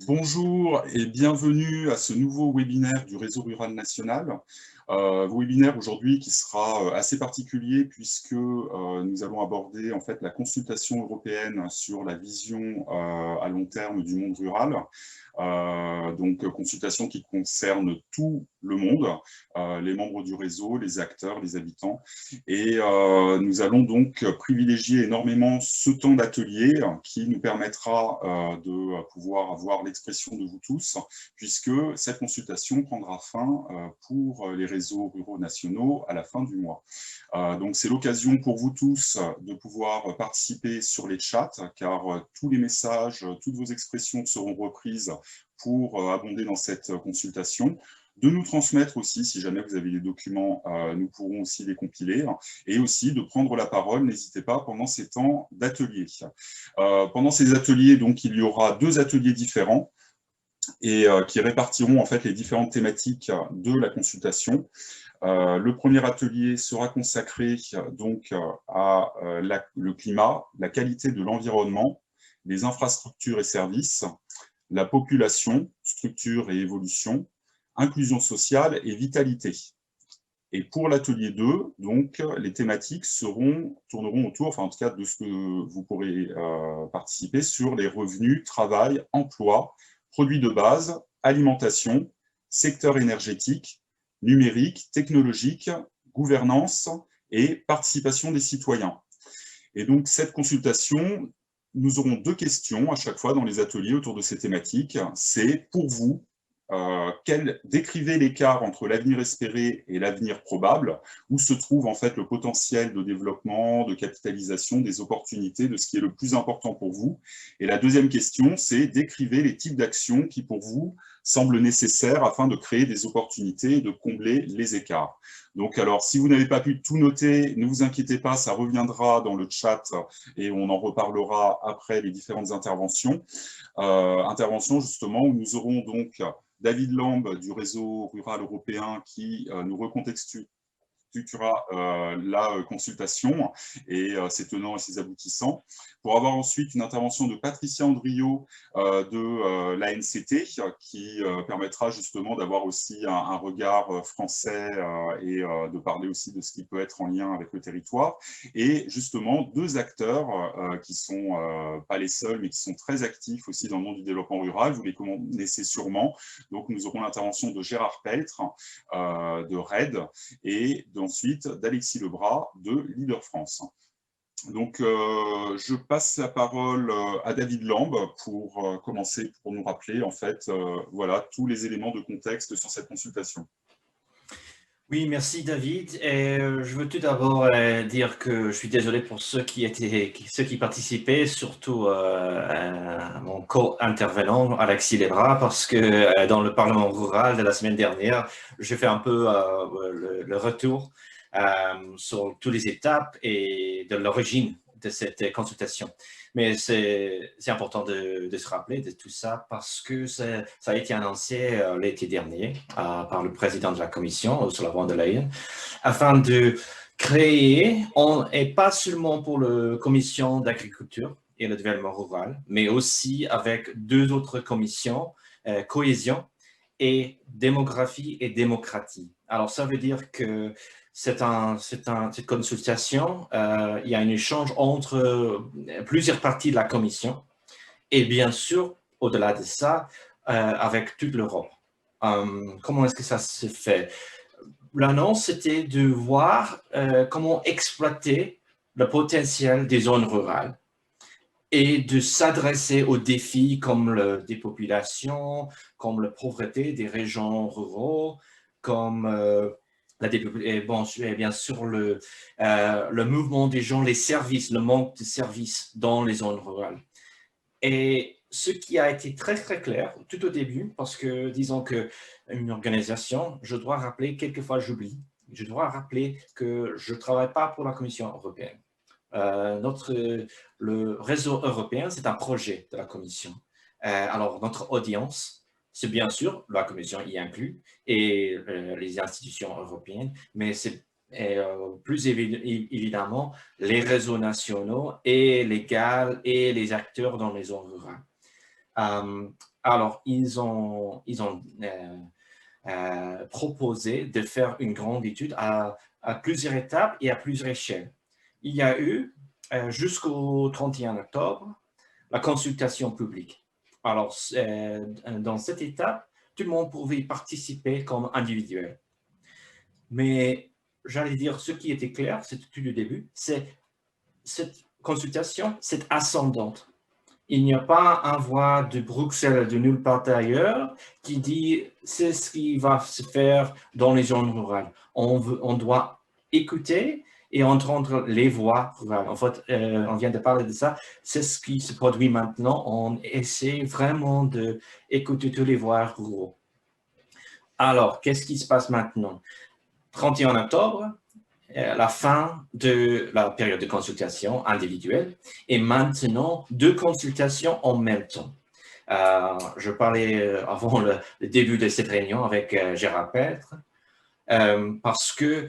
Bonjour et bienvenue à ce nouveau webinaire du Réseau Rural National. Webinaire aujourd'hui qui sera assez particulier puisque nous allons aborder en fait la consultation européenne sur la vision à long terme du monde rural. Donc consultation qui concerne tout le monde, les membres du réseau, les acteurs, les habitants. Et nous allons donc privilégier énormément ce temps d'atelier qui nous permettra de pouvoir avoir l'expression de vous tous, puisque cette consultation prendra fin pour les réseaux ruraux nationaux à la fin du mois. Donc c'est l'occasion pour vous tous de pouvoir participer sur les chats, car tous les messages, toutes vos expressions seront reprises pour abonder dans cette consultation, de nous transmettre aussi, si jamais vous avez des documents, nous pourrons aussi les compiler, et aussi de prendre la parole, n'hésitez pas, pendant ces temps d'atelier. Pendant ces ateliers, donc, il y aura 2 ateliers différents, et qui répartiront en fait les différentes thématiques de la consultation. Le premier atelier sera consacré donc à le climat, la qualité de l'environnement, les infrastructures et services, la population, structure et évolution, inclusion sociale et vitalité. Et pour l'atelier 2, donc, les thématiques tourneront autour, enfin en tout cas de ce que vous pourrez participer, sur les revenus, travail, emploi, produits de base, alimentation, secteur énergétique, numérique, technologique, gouvernance et participation des citoyens. Et donc cette consultation, nous aurons 2 questions à chaque fois dans les ateliers autour de ces thématiques. C'est pour vous, décrivez l'écart entre l'avenir espéré et l'avenir probable, où se trouve en fait le potentiel de développement, de capitalisation, des opportunités, de ce qui est le plus important pour vous. Et la deuxième question, c'est décrivez les types d'actions qui pour vous semblent nécessaires afin de créer des opportunités et de combler les écarts. Donc alors, si vous n'avez pas pu tout noter, ne vous inquiétez pas, ça reviendra dans le chat et on en reparlera après les différentes interventions. Interventions justement où nous aurons donc David Lambe du réseau rural européen qui nous recontextualisera la consultation et ses tenants et ses aboutissants, pour avoir ensuite une intervention de Patricia Andriot de l'ANCT qui permettra justement d'avoir aussi un regard français et de parler aussi de ce qui peut être en lien avec le territoire, et justement 2 acteurs qui sont pas les seuls mais qui sont très actifs aussi dans le monde du développement rural, vous les connaissez sûrement. Donc nous aurons l'intervention de Gérard Peltre de RED et ensuite d'Alexis Lebras de Leader France. Donc, je passe la parole à David Lambe pour commencer, pour nous rappeler en fait, voilà, tous les éléments de contexte sur cette consultation. Oui, merci David. Et je veux tout d'abord dire que je suis désolé pour ceux qui participaient, surtout mon co-intervenant Alexis Lebras, parce que dans le Parlement rural de la semaine dernière, j'ai fait un peu le retour sur toutes les étapes et de l'origine de cette consultation. Mais c'est important de se rappeler de tout ça parce que ça a été annoncé l'été dernier par le président de la Commission, Ursula von der Leyen, afin de créer, et pas seulement pour la Commission d'agriculture et le développement rural, mais aussi avec 2 autres commissions, cohésion et démographie et démocratie. Alors, ça veut dire que cette consultation, il y a un échange entre plusieurs parties de la Commission et bien sûr, au-delà de ça, avec toute l'Europe. Comment est-ce que ça se fait? L'annonce, c'était de voir comment exploiter le potentiel des zones rurales et de s'adresser aux défis comme la dépopulation, comme la pauvreté des régions ruraux, comme et bien sûr le mouvement des gens, les services, le manque de services dans les zones rurales. Et ce qui a été très, très clair tout au début, parce que disons qu'une organisation, je dois rappeler, quelquefois j'oublie, je dois rappeler que je ne travaille pas pour la Commission européenne. Le réseau européen, c'est un projet de la Commission. Alors, notre audience, c'est bien sûr, la Commission y inclut, et les institutions européennes, mais c'est plus évidemment les réseaux nationaux et les GAL et les acteurs dans les zones rurales. Alors, ils ont proposé de faire une grande étude à plusieurs étapes et à plusieurs échelles. Il y a eu, jusqu'au 31 octobre, la consultation publique. Alors, dans cette étape, tout le monde pouvait participer comme individuel. Mais j'allais dire, ce qui était clair, c'est tout le début, c'est cette consultation, c'est ascendante. Il n'y a pas un voix de Bruxelles, de nulle part ailleurs, qui dit c'est ce qui va se faire dans les zones rurales. On doit écouter et entendre les voix rurales. En fait, on vient de parler de ça. C'est ce qui se produit maintenant. On essaie vraiment d'écouter toutes les voix ruraux. Alors, qu'est-ce qui se passe maintenant? 31 octobre, la fin de la période de consultation individuelle et maintenant 2 consultations en même temps. Je parlais avant le début de cette réunion avec Gérard Pêtre parce que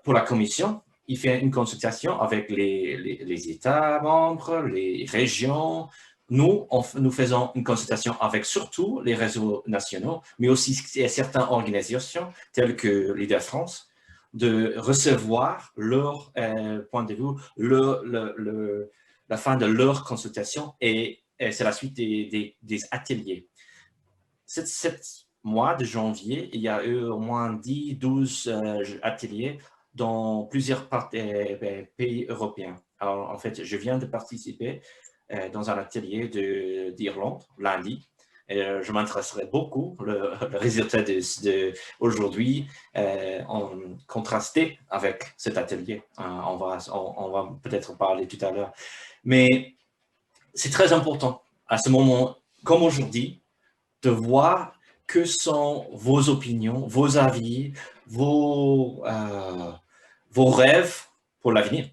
pour la commission, il fait une consultation avec les États membres, les régions. Nous faisons une consultation avec surtout les réseaux nationaux, mais aussi certaines organisations telles que l'IDEA-France, de recevoir leur point de vue, la fin de leur consultation et c'est la suite des ateliers. Cette mois de janvier, il y a eu au moins 10-12 ateliers dans plusieurs pays européens. Alors, en fait, je viens de participer dans un atelier d'Irlande lundi. Je m'intéresserai beaucoup le résultat d'aujourd'hui en contrasté avec cet atelier. On va peut-être parler tout à l'heure. Mais c'est très important à ce moment, comme aujourd'hui, de voir que sont vos opinions, vos avis, vos rêves pour l'avenir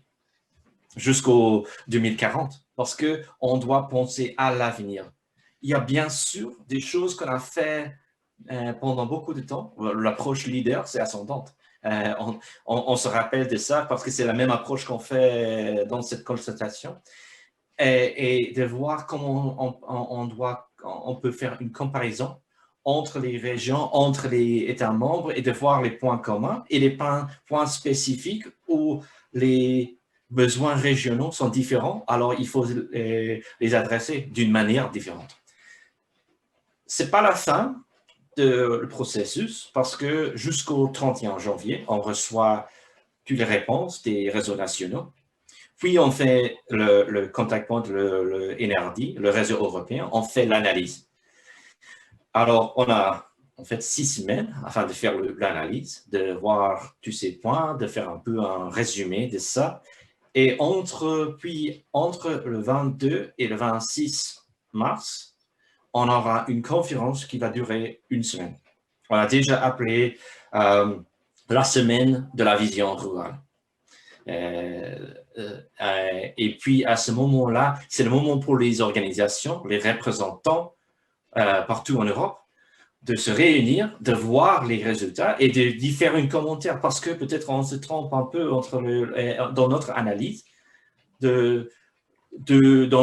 jusqu'au 2040. Parce qu'on doit penser à l'avenir. Il y a bien sûr des choses qu'on a fait pendant beaucoup de temps. L'approche leader, c'est ascendante. On se rappelle de ça parce que c'est la même approche qu'on fait dans cette consultation. Et de voir comment on peut faire une comparaison entre les régions, entre les États membres et de voir les points communs et les points spécifiques où les besoins régionaux sont différents, alors il faut les adresser d'une manière différente. Ce n'est pas la fin du processus parce que jusqu'au 31 janvier, on reçoit toutes les réponses des réseaux nationaux. Puis, on fait le contact point, le NRD, le réseau européen, on fait l'analyse. Alors, on a en fait 6 semaines afin de faire l'analyse, de voir tous ces points, de faire un peu un résumé de ça. Et entre le 22 et le 26 mars, on aura une conférence qui va durer 1 semaine. On a déjà appelé la semaine de la vision rurale. Et puis, à ce moment-là, c'est le moment pour les organisations, les représentants partout en Europe, de se réunir, de voir les résultats et d'y faire un commentaire parce que peut-être on se trompe un peu dans notre analyse dans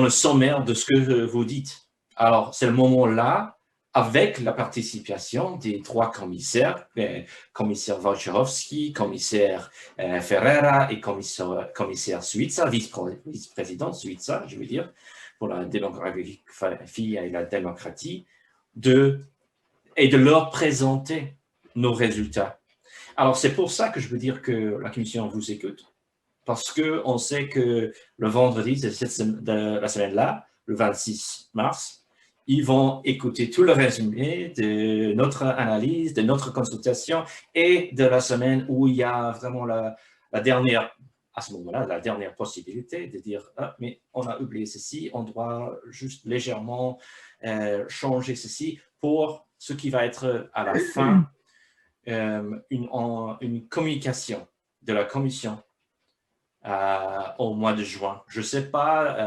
le sommaire de ce que vous dites. Alors, c'est le moment-là, avec la participation des 3 commissaires, commissaire Wojciechowski, commissaire Ferreira et commissaire Suiza, vice-président Suiza, je veux dire, pour la démographie et la démocratie, et de leur présenter nos résultats. Alors, c'est pour ça que je veux dire que la Commission vous écoute, parce qu'on sait que le vendredi de la semaine-là, le 26 mars, ils vont écouter tout le résumé de notre analyse, de notre consultation et de la semaine où il y a vraiment la dernière, à ce moment-là, la dernière possibilité de dire « Ah, mais on a oublié ceci, on doit juste légèrement changer ceci pour ce qui va être à la fin une communication de la Commission au mois de juin. Je ne sais pas,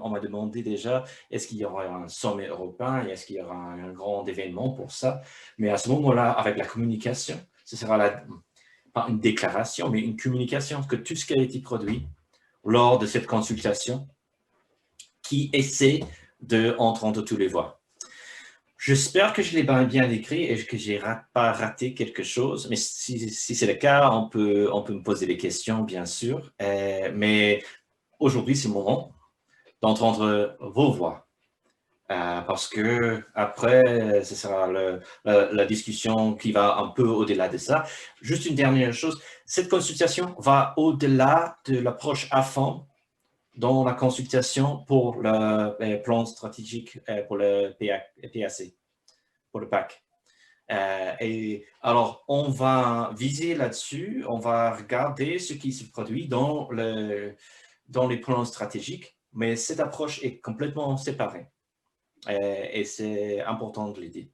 on m'a demandé déjà, est-ce qu'il y aura un sommet européen, est-ce qu'il y aura un grand événement pour ça? Mais à ce moment-là, avec la communication, ce sera pas une déclaration, mais une communication que tout ce qui a été produit lors de cette consultation qui essaie d'entendre toutes les voix. J'espère que je l'ai bien décrit et que j'ai pas raté quelque chose. Mais si c'est le cas, on peut me poser des questions, bien sûr. Mais aujourd'hui, c'est le moment d'entendre vos voix. Parce que après, ce sera la discussion qui va un peu au-delà de ça. Juste une dernière chose, cette consultation va au-delà de l'approche à fond dans la consultation pour le plan stratégique pour le PAC, pour le PAC. Et alors, on va viser là-dessus, on va regarder ce qui se produit dans les plans stratégiques, mais cette approche est complètement séparée. Et c'est important de l'aider.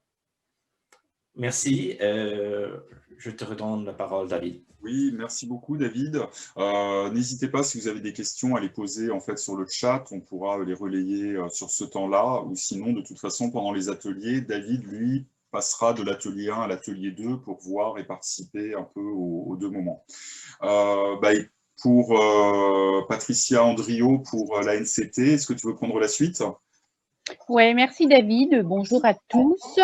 Merci. Je te redonne la parole, David. Oui, merci beaucoup David. N'hésitez pas si vous avez des questions à les poser en fait sur le chat, on pourra les relayer sur ce temps-là, ou sinon de toute façon pendant les ateliers, David lui passera de l'atelier 1 à l'atelier 2 pour voir et participer un peu aux deux moments. Et pour Patricia Andriot pour la NCT, est-ce que tu veux prendre la suite? Oui, merci David. Bonjour à tous.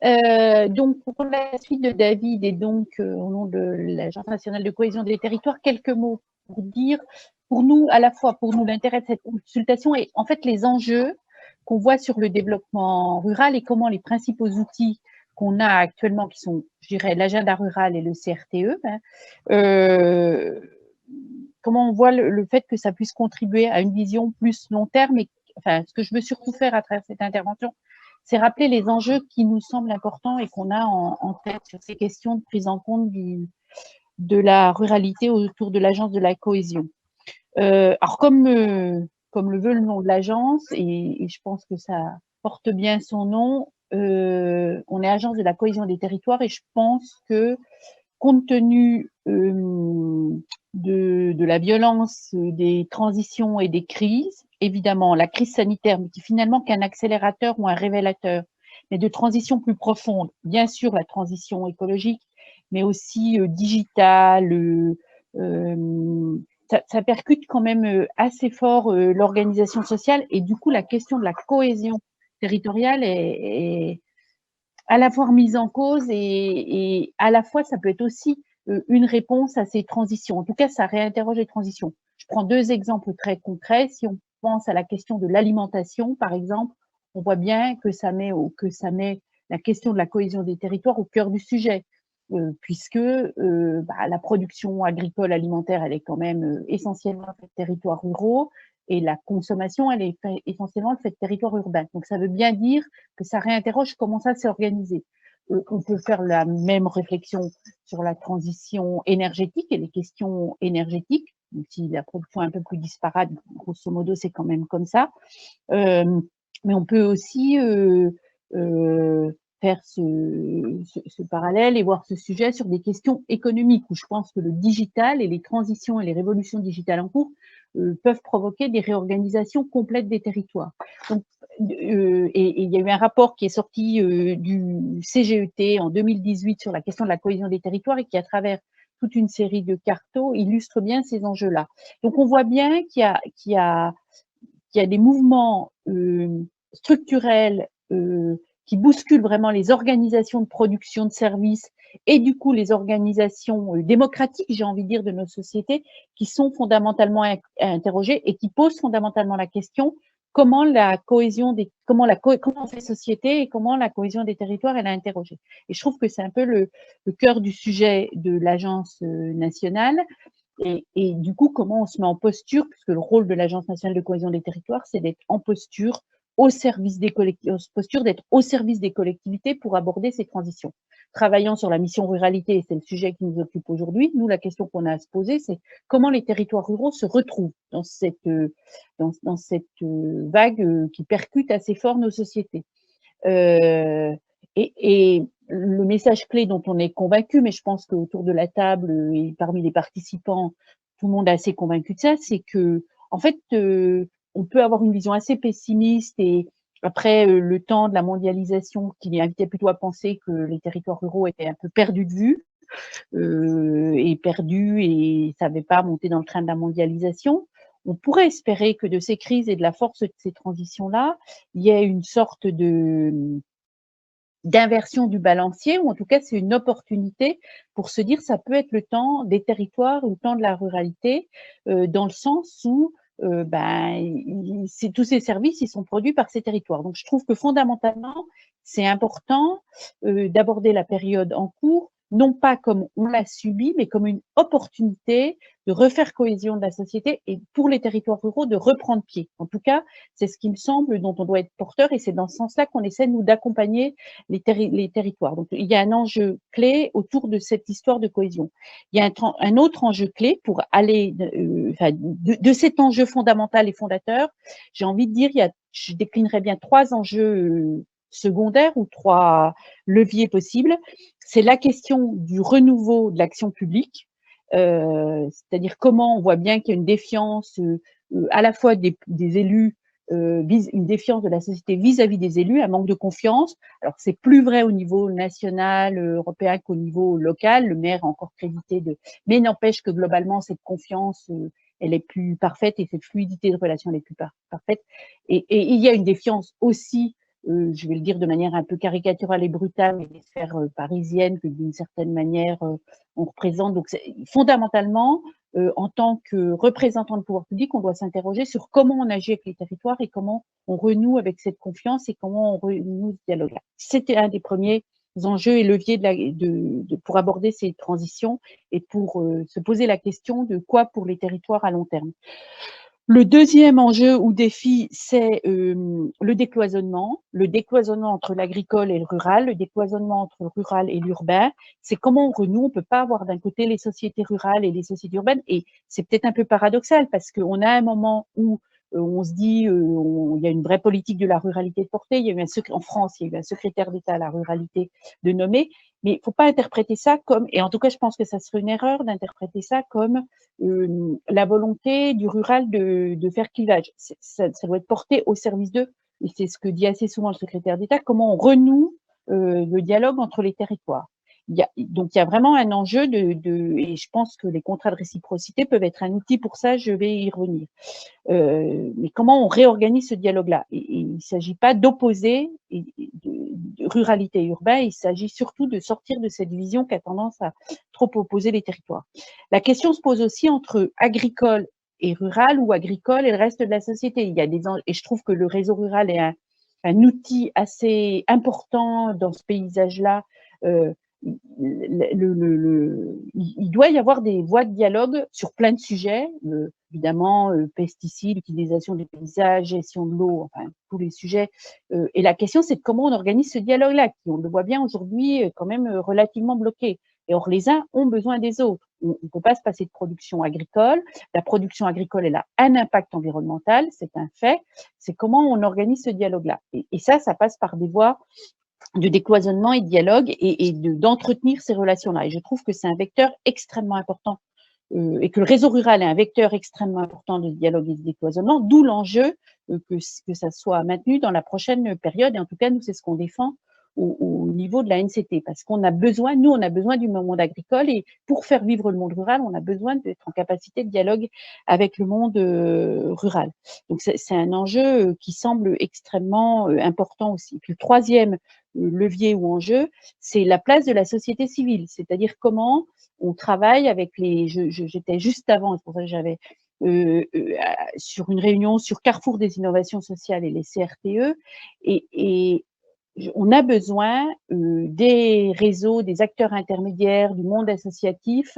Donc, pour la suite de David et donc au nom de l'Agence nationale de cohésion des territoires, quelques mots pour dire, pour nous, à la fois pour nous, l'intérêt de cette consultation et en fait les enjeux qu'on voit sur le développement rural et comment les principaux outils qu'on a actuellement, qui sont, je dirais, l'agenda rural et le CRTE, comment on voit le fait que ça puisse contribuer à une vision plus long terme et enfin, ce que je veux surtout faire à travers cette intervention, c'est rappeler les enjeux qui nous semblent importants et qu'on a en tête sur ces questions de prise en compte de la ruralité autour de l'agence de la cohésion. Alors, comme le veut le nom de l'agence, et je pense que ça porte bien son nom, on est agence de la cohésion des territoires et je pense que compte tenu de la violence des transitions et des crises, évidemment la crise sanitaire, mais qui finalement qu'un accélérateur ou un révélateur, mais de transitions plus profondes, bien sûr la transition écologique, mais aussi digitale, ça percute quand même assez fort l'organisation sociale et du coup la question de la cohésion territoriale est à la fois remise en cause et à la fois ça peut être aussi une réponse à ces transitions. En tout cas, ça réinterroge les transitions. Je prends deux exemples très concrets. Si on pense à la question de l'alimentation, par exemple, on voit bien que ça met la question de la cohésion des territoires au cœur du sujet, puisque la production agricole alimentaire, elle est quand même essentiellement faite de territoires ruraux et la consommation, elle est essentiellement faite de territoires urbains. Donc, ça veut bien dire que ça réinterroge comment ça s'est organisé. On peut faire la même réflexion sur la transition énergétique et les questions énergétiques, même si la production est un peu plus disparate, grosso modo, c'est quand même comme ça. Mais on peut aussi faire ce parallèle et voir ce sujet sur des questions économiques, où je pense que le digital et les transitions et les révolutions digitales en cours peuvent provoquer des réorganisations complètes des territoires. Donc, et il y a eu un rapport qui est sorti du CGET en 2018 sur la question de la cohésion des territoires et qui, à travers toute une série de cartos, illustre bien ces enjeux-là. Donc, on voit bien qu'il y a des mouvements structurels qui bousculent vraiment les organisations de production de services et du coup les organisations démocratiques, j'ai envie de dire, de nos sociétés, qui sont fondamentalement interrogées et qui posent fondamentalement la question comment on fait société et comment la cohésion des territoires elle est interrogée. Et je trouve que c'est un peu le cœur du sujet de l'agence nationale. Et du coup, comment on se met en posture, puisque le rôle de l'Agence nationale de cohésion des territoires, c'est d'être en posture au service des collectivités pour aborder ces transitions. Travaillant sur la mission ruralité, c'est le sujet qui nous occupe aujourd'hui, nous, la question qu'on a à se poser, c'est comment les territoires ruraux se retrouvent dans cette vague qui percute assez fort nos sociétés. Et le message clé dont on est convaincu, mais je pense qu'autour de la table et parmi les participants, tout le monde est assez convaincu de ça, c'est que, en fait, on peut avoir une vision assez pessimiste et après le temps de la mondialisation qui invitait plutôt à penser que les territoires ruraux étaient un peu perdus de vue et perdus et ne savaient pas monter dans le train de la mondialisation. On pourrait espérer que de ces crises et de la force de ces transitions-là, il y ait une sorte de d'inversion du balancier, ou en tout cas c'est une opportunité pour se dire ça peut être le temps des territoires, le temps de la ruralité, dans le sens où tous ces services ils sont produits par ces territoires. Donc je trouve que fondamentalement c'est important d'aborder la période en cours non pas comme on l'a subi, mais comme une opportunité de refaire cohésion de la société et pour les territoires ruraux de reprendre pied. En tout cas, c'est ce qui me semble dont on doit être porteur et c'est dans ce sens-là qu'on essaie, nous, d'accompagner les territoires. Donc, il y a un enjeu clé autour de cette histoire de cohésion. Il y a un autre enjeu clé pour aller, de cet enjeu fondamental et fondateur, j'ai envie de dire, je déclinerais bien 3 enjeux secondaires ou 3 leviers possibles. C'est la question du renouveau de l'action publique, c'est-à-dire comment on voit bien qu'il y a une défiance à la fois des élus, une défiance de la société vis-à-vis des élus, un manque de confiance. Alors c'est plus vrai au niveau national, européen qu'au niveau local. Le maire a encore crédité mais n'empêche que globalement cette confiance, elle est plus parfaite et cette fluidité de relation elle est plus parfaite. Et il y a une défiance aussi je vais le dire de manière un peu caricaturale et brutale, mais des sphères parisiennes que d'une certaine manière on représente. Donc fondamentalement, en tant que représentant de pouvoir public, on doit s'interroger sur comment on agit avec les territoires et comment on renoue avec cette confiance et comment on renoue ce dialogue-là. C'était un des premiers enjeux et leviers pour aborder ces transitions et pour se poser la question de quoi pour les territoires à long terme. Le deuxième enjeu ou défi, c'est le décloisonnement entre l'agricole et le rural, le décloisonnement entre le rural et l'urbain. C'est comment on renoue. On peut pas avoir d'un côté les sociétés rurales et les sociétés urbaines. Et c'est peut-être un peu paradoxal parce qu'on a un moment où on se dit il y a une vraie politique de la ruralité de portée. Il y a eu en France, il y a eu un secrétaire d'État à la ruralité de nommer. Mais il faut pas interpréter ça comme, et en tout cas, je pense que ça serait une erreur d'interpréter ça comme la volonté du rural de faire clivage. Ça doit être porté au service d'eux. Et c'est ce que dit assez souvent le secrétaire d'État, comment on renoue le dialogue entre les territoires. Donc, il y a vraiment un enjeu et je pense que les contrats de réciprocité peuvent être un outil pour ça, je vais y revenir. Mais comment on réorganise ce dialogue-là? Et il ne s'agit pas d'opposer de ruralité et urbain, il s'agit surtout de sortir de cette vision qui a tendance à trop opposer les territoires. La question se pose aussi entre agricole et rural ou agricole et le reste de la société. Et je trouve que le réseau rural est un outil assez important dans ce paysage-là. Il doit y avoir des voies de dialogue sur plein de sujets, évidemment, pesticides, utilisation des paysages, gestion de l'eau, enfin, tous les sujets. Et la question, c'est de comment on organise ce dialogue-là, qui, on le voit bien aujourd'hui, quand même relativement bloqué. Et or, les uns ont besoin des autres. On ne peut pas se passer de production agricole. La production agricole, elle a un impact environnemental, c'est un fait. C'est comment on organise ce dialogue-là. Et ça passe par des voies de décloisonnement et de dialogue et d'entretenir ces relations-là. Et je trouve que c'est un vecteur extrêmement important et que le réseau rural est un vecteur extrêmement important de dialogue et de décloisonnement, d'où l'enjeu que ça soit maintenu dans la prochaine période. Et en tout cas, nous, c'est ce qu'on défend au niveau de la NCT, parce qu'on a besoin, nous, on a besoin du monde agricole et pour faire vivre le monde rural, on a besoin d'être en capacité de dialogue avec le monde rural. Donc, c'est un enjeu qui semble extrêmement important aussi. Puis le troisième levier ou enjeu, c'est la place de la société civile, c'est-à-dire comment on travaille avec j'étais juste avant, c'est pour ça que j'avais sur une réunion sur Carrefour des innovations sociales et les CRTE, et on a besoin des réseaux, des acteurs intermédiaires, du monde associatif,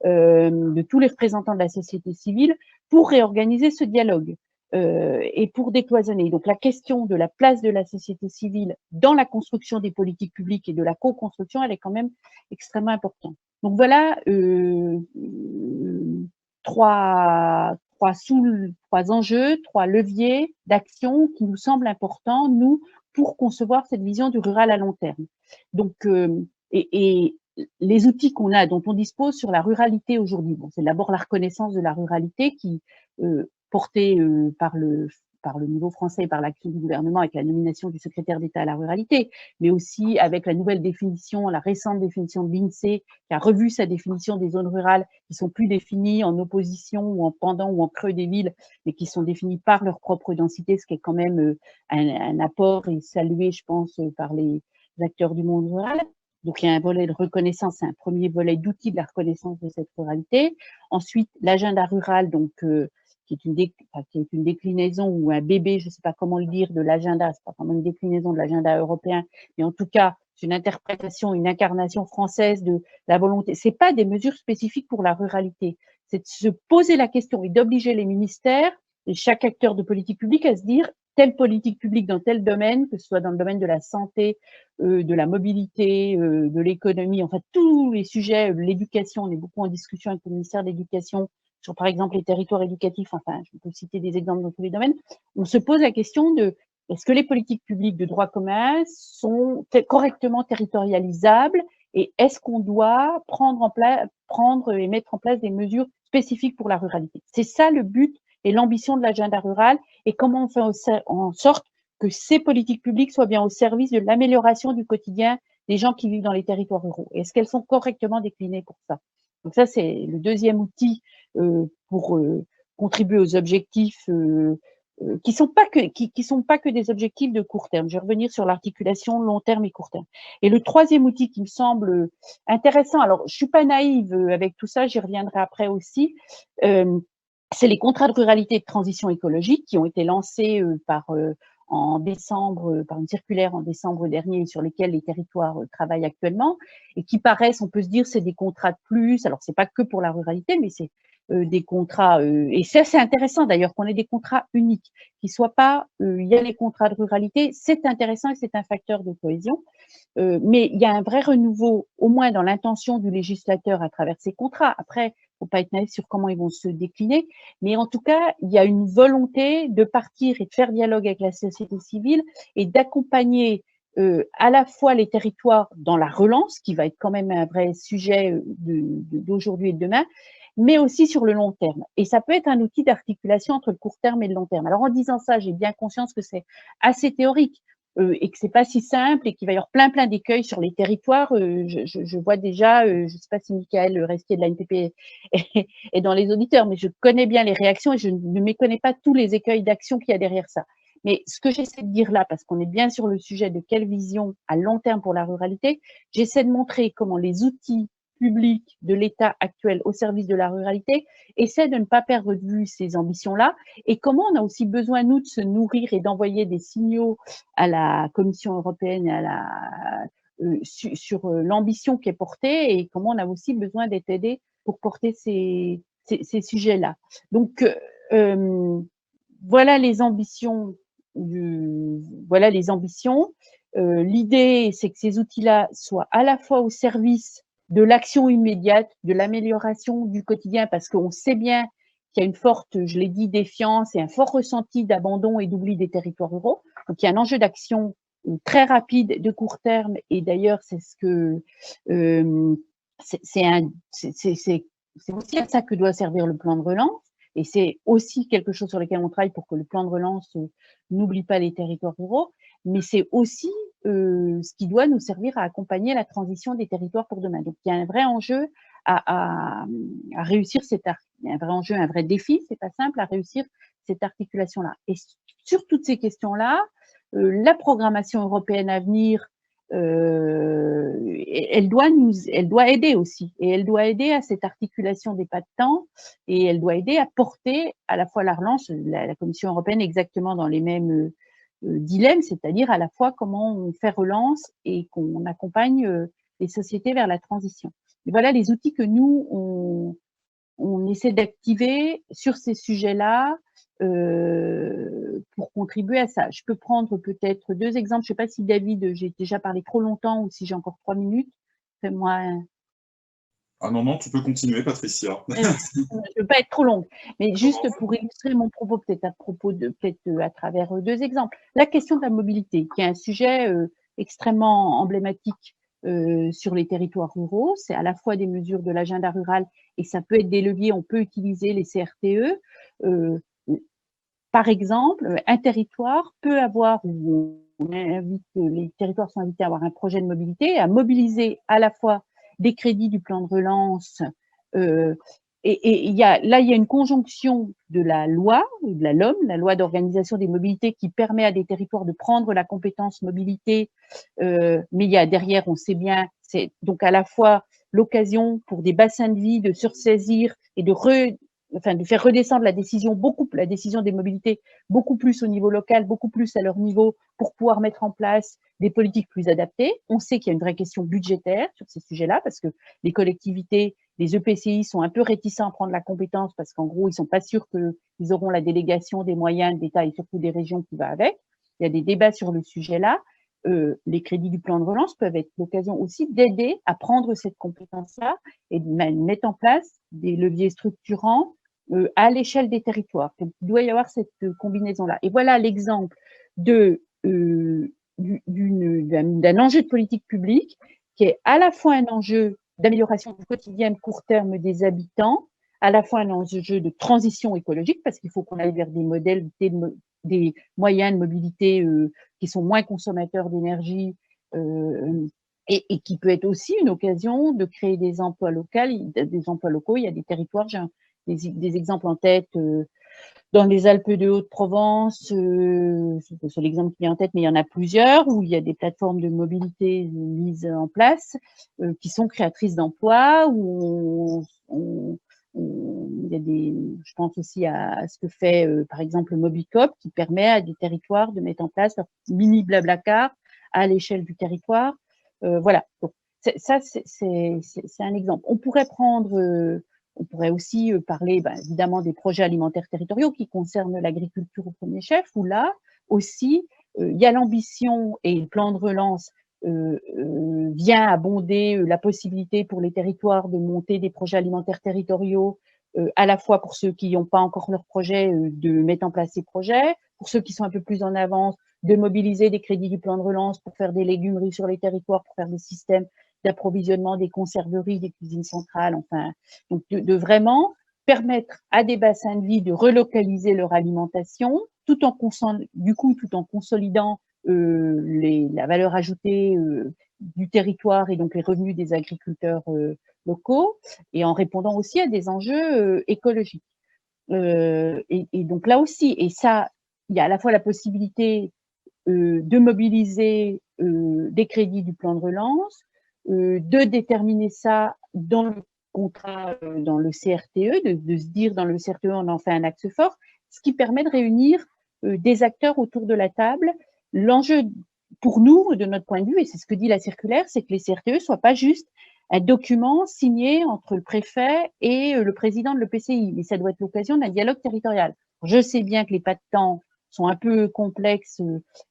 de tous les représentants de la société civile pour réorganiser ce dialogue et pour décloisonner. Donc la question de la place de la société civile dans la construction des politiques publiques et de la co-construction, elle est quand même extrêmement importante. Donc voilà trois enjeux, 3 leviers d'action qui nous semblent importants, nous, pour concevoir cette vision du rural à long terme. Donc, et les outils qu'on a, dont on dispose sur la ruralité aujourd'hui, bon, c'est d'abord la reconnaissance de la ruralité qui, portée par le niveau français et par l'action du gouvernement avec la nomination du secrétaire d'État à la ruralité, mais aussi avec la nouvelle définition, la récente définition de l'INSEE, qui a revu sa définition des zones rurales, qui sont plus définies en opposition ou en pendant ou en creux des villes, mais qui sont définies par leur propre densité, ce qui est quand même un apport et salué, je pense, par acteurs du monde rural. Donc, il y a un volet de reconnaissance, un premier volet d'outils de la reconnaissance de cette ruralité. Ensuite, l'agenda rural, donc, qui est une déclinaison ou un bébé, je ne sais pas comment le dire, de l'agenda, c'est pas vraiment une déclinaison de l'agenda européen, mais en tout cas, c'est une interprétation, une incarnation française de la volonté. C'est pas des mesures spécifiques pour la ruralité. C'est de se poser la question et d'obliger les ministères et chaque acteur de politique publique à se dire telle politique publique dans tel domaine, que ce soit dans le domaine de la santé, de la mobilité, de l'économie, enfin tous les sujets, l'éducation, on est beaucoup en discussion avec le ministère de l'Éducation sur par exemple les territoires éducatifs, enfin je peux citer des exemples dans tous les domaines, on se pose la question de est-ce que les politiques publiques de droit commun sont correctement territorialisables et est-ce qu'on doit prendre et mettre en place des mesures spécifiques pour la ruralité? C'est ça le but et l'ambition de l'agenda rural et comment on fait en sorte que ces politiques publiques soient bien au service de l'amélioration du quotidien des gens qui vivent dans les territoires ruraux. Est-ce qu'elles sont correctement déclinées pour ça? Donc ça, c'est le deuxième outil pour contribuer aux objectifs qui sont pas que des objectifs de court terme. Je vais revenir sur l'articulation long terme et court terme. Et le troisième outil qui me semble intéressant, alors je suis pas naïve avec tout ça, j'y reviendrai après aussi, c'est les contrats de ruralité et de transition écologique qui ont été lancés en décembre, par une circulaire en décembre dernier sur lesquels les territoires travaillent actuellement et qui paraissent, on peut se dire, c'est des contrats de plus. Alors, c'est pas que pour la ruralité, mais c'est des contrats, et ça, c'est intéressant d'ailleurs qu'on ait des contrats uniques, qui soient pas, il y a les contrats de ruralité, c'est intéressant et c'est un facteur de cohésion. Mais il y a un vrai renouveau, au moins dans l'intention du législateur à travers ces contrats. Après, faut pas être naïf sur comment ils vont se décliner, mais en tout cas, il y a une volonté de partir et de faire dialogue avec la société civile et d'accompagner à la fois les territoires dans la relance, qui va être quand même un vrai sujet d'aujourd'hui et de demain, mais aussi sur le long terme. Et ça peut être un outil d'articulation entre le court terme et le long terme. Alors en disant ça, j'ai bien conscience que c'est assez théorique et que c'est pas si simple et qu'il va y avoir plein d'écueils sur les territoires. Je vois déjà, je sais pas si Michael Restier de la NTP est dans les auditeurs, mais je connais bien les réactions et je ne méconnais pas tous les écueils d'action qu'il y a derrière ça. Mais ce que j'essaie de dire là, parce qu'on est bien sur le sujet de quelle vision à long terme pour la ruralité, j'essaie de montrer comment les outils publics de l'État actuel au service de la ruralité essaient de ne pas perdre de vue ces ambitions-là et comment on a aussi besoin, nous, de se nourrir et d'envoyer des signaux à la Commission européenne et sur l'ambition qui est portée et comment on a aussi besoin d'être aidé pour porter ces sujets-là. Donc, voilà les ambitions. L'idée, c'est que ces outils-là soient à la fois au service de l'action immédiate, de l'amélioration du quotidien, parce qu'on sait bien qu'il y a une forte, je l'ai dit, défiance et un fort ressenti d'abandon et d'oubli des territoires ruraux. Donc, il y a un enjeu d'action très rapide, de court terme, et d'ailleurs, c'est ce que c'est aussi à ça que doit servir le plan de relance. Et c'est aussi quelque chose sur lequel on travaille pour que le plan de relance n'oublie pas les territoires ruraux, mais c'est aussi ce qui doit nous servir à accompagner la transition des territoires pour demain. Donc, il y a un vrai enjeu à réussir il y a un vrai enjeu, un vrai défi, c'est pas simple, à réussir cette articulation-là. Et sur toutes ces questions-là, la programmation européenne à venir, elle doit aider aussi, et elle doit aider à cette articulation des pas de temps, et elle doit aider à porter à la fois la relance, la Commission européenne exactement dans les mêmes dilemmes, c'est-à-dire à la fois comment on fait relance et qu'on accompagne les sociétés vers la transition. Et voilà les outils que nous, on essaie d'activer sur ces sujets-là pour contribuer à ça. Je peux prendre peut-être 2 exemples. Je ne sais pas si David, j'ai déjà parlé trop longtemps ou si j'ai encore 3 minutes. Fais-moi un... Ah non, tu peux continuer, Patricia. Je ne veux pas être trop longue, mais juste pour illustrer mon propos, peut-être à travers 2 exemples. La question de la mobilité, qui est un sujet extrêmement emblématique sur les territoires ruraux. C'est à la fois des mesures de l'agenda rural et ça peut être des leviers, on peut utiliser les CRTE. Par exemple, un territoire peut avoir, ou les territoires sont invités à avoir un projet de mobilité, à mobiliser à la fois des crédits du plan de relance Et il y a une conjonction de la loi, de la LOM, la loi d'organisation des mobilités, qui permet à des territoires de prendre la compétence mobilité, mais il y a derrière, on sait bien, c'est donc à la fois l'occasion pour des bassins de vie de sursaisir et de faire redescendre la décision des mobilités beaucoup plus au niveau local, beaucoup plus à leur niveau, pour pouvoir mettre en place des politiques plus adaptées. On sait qu'il y a une vraie question budgétaire sur ces sujets-là, parce que les collectivités, les EPCI sont un peu réticents à prendre la compétence, parce qu'en gros, ils sont pas sûrs qu'ils auront la délégation des moyens d'État et surtout des régions qui va avec. Il y a des débats sur le sujet-là. Les crédits du plan de relance peuvent être l'occasion aussi d'aider à prendre cette compétence-là et de mettre en place des leviers structurants à l'échelle des territoires. Donc, il doit y avoir cette combinaison-là. Et voilà l'exemple d'un enjeu de politique publique qui est à la fois un enjeu d'amélioration du quotidien de court terme des habitants, à la fois un enjeu de transition écologique, parce qu'il faut qu'on aille vers des modèles, des moyens de mobilité qui sont moins consommateurs d'énergie, et qui peut être aussi une occasion de créer des emplois locaux. Il y a des territoires, j'ai des exemples en tête, dans les Alpes de Haute-Provence, c'est l'exemple qui vient en tête, mais il y en a plusieurs, où il y a des plateformes de mobilité mises en place, qui sont créatrices d'emplois, où il y a je pense aussi à ce que fait, par exemple, Mobicop, qui permet à des territoires de mettre en place leur mini Blablacar à l'échelle du territoire. Voilà. Donc, ça, c'est un exemple. On pourrait aussi parler évidemment des projets alimentaires territoriaux qui concernent l'agriculture au premier chef, où là aussi, il y a l'ambition et le plan de relance vient abonder la possibilité pour les territoires de monter des projets alimentaires territoriaux, à la fois pour ceux qui n'ont pas encore leur projet, de mettre en place ces projets, pour ceux qui sont un peu plus en avance, de mobiliser des crédits du plan de relance pour faire des légumeries sur les territoires, pour faire des systèmes d'approvisionnement, des conserveries, des cuisines centrales, enfin, donc de vraiment permettre à des bassins de vie de relocaliser leur alimentation, tout en consolidant la valeur ajoutée du territoire et donc les revenus des agriculteurs locaux, et en répondant aussi à des enjeux écologiques. Et donc là aussi, et ça, il y a à la fois la possibilité de mobiliser des crédits du plan de relance, de déterminer ça dans le contrat, dans le CRTE, de se dire dans le CRTE on en fait un axe fort, ce qui permet de réunir des acteurs autour de la table. L'enjeu pour nous, de notre point de vue, et c'est ce que dit la circulaire, c'est que les CRTE ne soient pas juste un document signé entre le préfet et le président de l'EPCI, mais ça doit être l'occasion d'un dialogue territorial. Je sais bien que les pas de temps sont un peu complexes,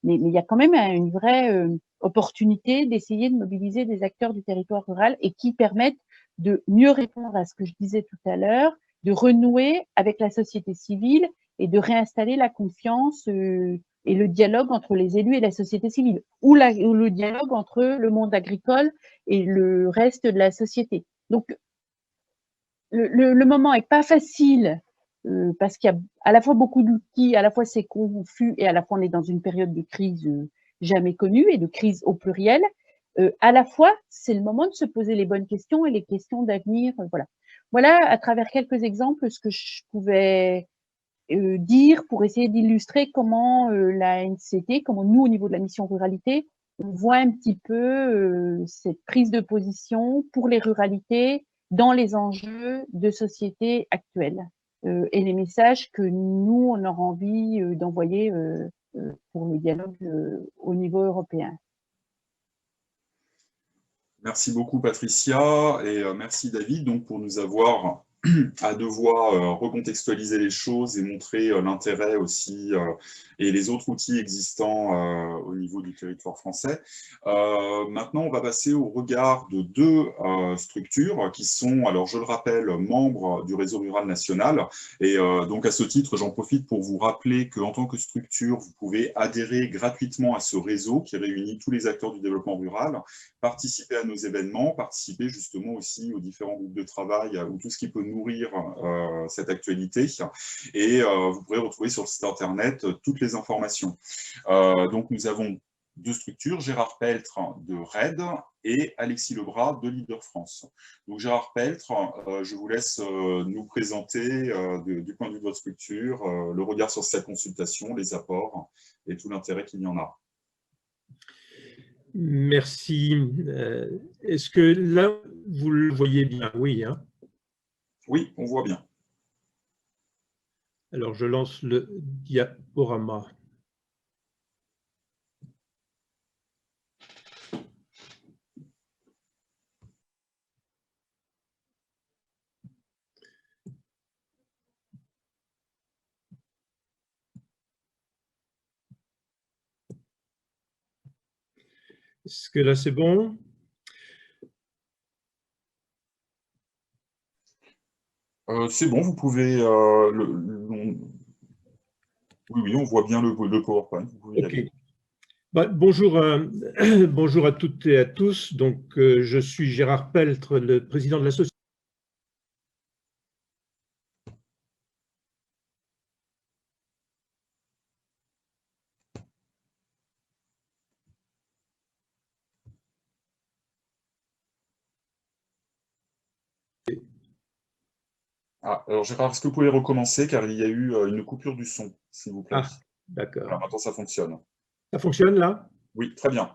mais il y a quand même une vraie opportunité d'essayer de mobiliser des acteurs du territoire rural et qui permettent de mieux répondre à ce que je disais tout à l'heure, de renouer avec la société civile et de réinstaller la confiance et le dialogue entre les élus et la société civile, ou le dialogue entre le monde agricole et le reste de la société. Donc, le moment est pas facile parce qu'il y a à la fois beaucoup d'outils, à la fois c'est confus et à la fois on est dans une période de crise jamais connue et de crise au pluriel. À la fois, c'est le moment de se poser les bonnes questions et les questions d'avenir. Voilà, à travers quelques exemples, ce que je pouvais dire pour essayer d'illustrer comment la NCT, comment nous, au niveau de la mission ruralité, on voit un petit peu cette prise de position pour les ruralités dans les enjeux de société actuels et les messages que nous, on aura envie d'envoyer pour le dialogue au niveau européen. Merci beaucoup Patricia et merci David donc, pour nous avoir à devoir recontextualiser les choses et montrer l'intérêt aussi et les autres outils existants au niveau du territoire français. Maintenant, on va passer au regard de deux structures qui sont, alors je le rappelle, membres du réseau rural national. Et donc à ce titre, j'en profite pour vous rappeler qu'en tant que structure, vous pouvez adhérer gratuitement à ce réseau qui réunit tous les acteurs du développement rural, participer à nos événements, participer justement aussi aux différents groupes de travail ou tout ce qui peut nourrir cette actualité. Et vous pourrez retrouver sur le site internet toutes les informations. Donc nous avons deux structures, Gérard Peltre de RAID et Alexis Lebras de Leader France. Donc Gérard Peltre, je vous laisse nous présenter du point de vue de votre structure, le regard sur cette consultation, les apports et tout l'intérêt qu'il y en a. Merci. Est-ce que là, vous le voyez bien? Oui, hein? Oui, on voit bien. Alors, je lance le diaporama. Est-ce que là, c'est bon? C'est bon, vous pouvez... Oui, on voit bien le PowerPoint. Vous pouvez y aller. Bah, bonjour, bonjour à toutes et à tous. Donc, je suis Gérard Peltre, le président de l'association. Ah, alors Gérard, est-ce que vous pouvez recommencer car il y a eu une coupure du son, s'il vous plaît. Ah, d'accord. Voilà, maintenant ça fonctionne. Ça fonctionne là? Oui, très bien.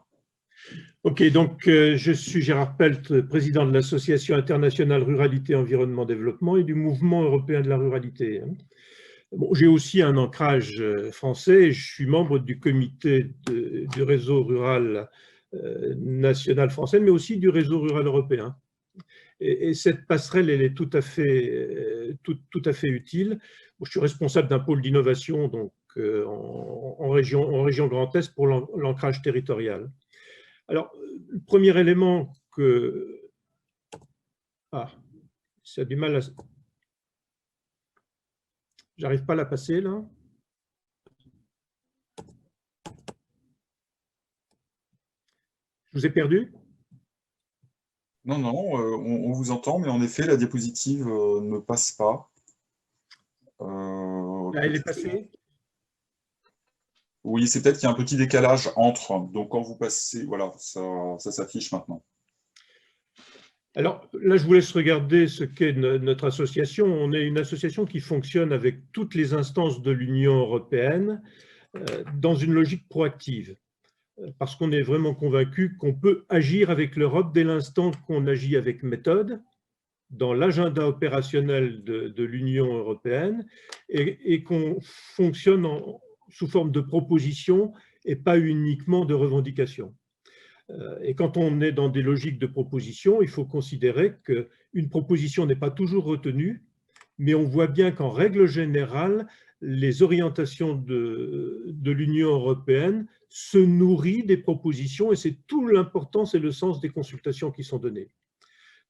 Ok, donc je suis Gérard Peltre, président de l'Association internationale Ruralité, Environnement, Développement et du Mouvement européen de la ruralité. Bon, j'ai aussi un ancrage français, je suis membre du comité du réseau rural national français, mais aussi du réseau rural européen. Et cette passerelle, elle est tout à fait utile. Je suis responsable d'un pôle d'innovation donc en région Grand Est pour l'ancrage territorial. Alors, le premier élément que... Ah, ça a du mal à... J'arrive pas à la passer, là. Je vous ai perdu? Non, on vous entend, mais en effet, la diapositive ne passe pas. Là, elle est passée? Oui, c'est peut-être qu'il y a un petit décalage entre. Donc, quand vous passez, voilà, ça s'affiche maintenant. Alors là, je vous laisse regarder ce qu'est notre association. On est une association qui fonctionne avec toutes les instances de l'Union européenne dans une logique proactive, parce qu'on est vraiment convaincu qu'on peut agir avec l'Europe dès l'instant qu'on agit avec méthode dans l'agenda opérationnel de l'Union européenne et qu'on fonctionne sous forme de propositions et pas uniquement de revendications. Et quand on est dans des logiques de proposition, il faut considérer qu'une proposition n'est pas toujours retenue, mais on voit bien qu'en règle générale, les orientations de l'Union européenne se nourrissent des propositions et c'est tout l'importance et le sens des consultations qui sont données.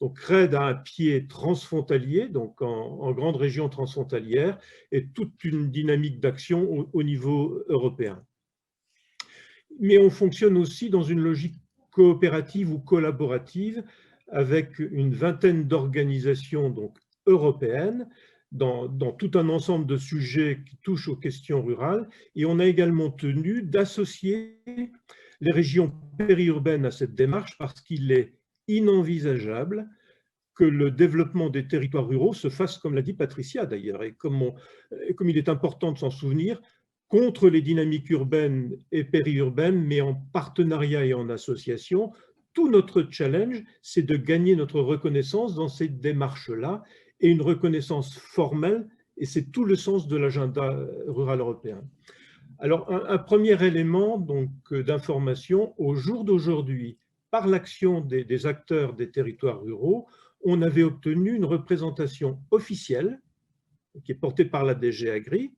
Donc RAID a un pied transfrontalier, donc en grande région transfrontalière, et toute une dynamique d'action au niveau européen. Mais on fonctionne aussi dans une logique coopérative ou collaborative avec une vingtaine d'organisations donc européennes dans tout un ensemble de sujets qui touchent aux questions rurales. Et on a également tenu d'associer les régions périurbaines à cette démarche parce qu'il est inenvisageable que le développement des territoires ruraux se fasse, comme l'a dit Patricia d'ailleurs, et comme il est important de s'en souvenir, contre les dynamiques urbaines et périurbaines, mais en partenariat et en association. Tout notre challenge, c'est de gagner notre reconnaissance dans ces démarches-là, et une reconnaissance formelle, et c'est tout le sens de l'agenda rural européen. Alors, un premier élément d'information, au jour d'aujourd'hui, par l'action des acteurs des territoires ruraux, on avait obtenu une représentation officielle, qui est portée par la DG Agri,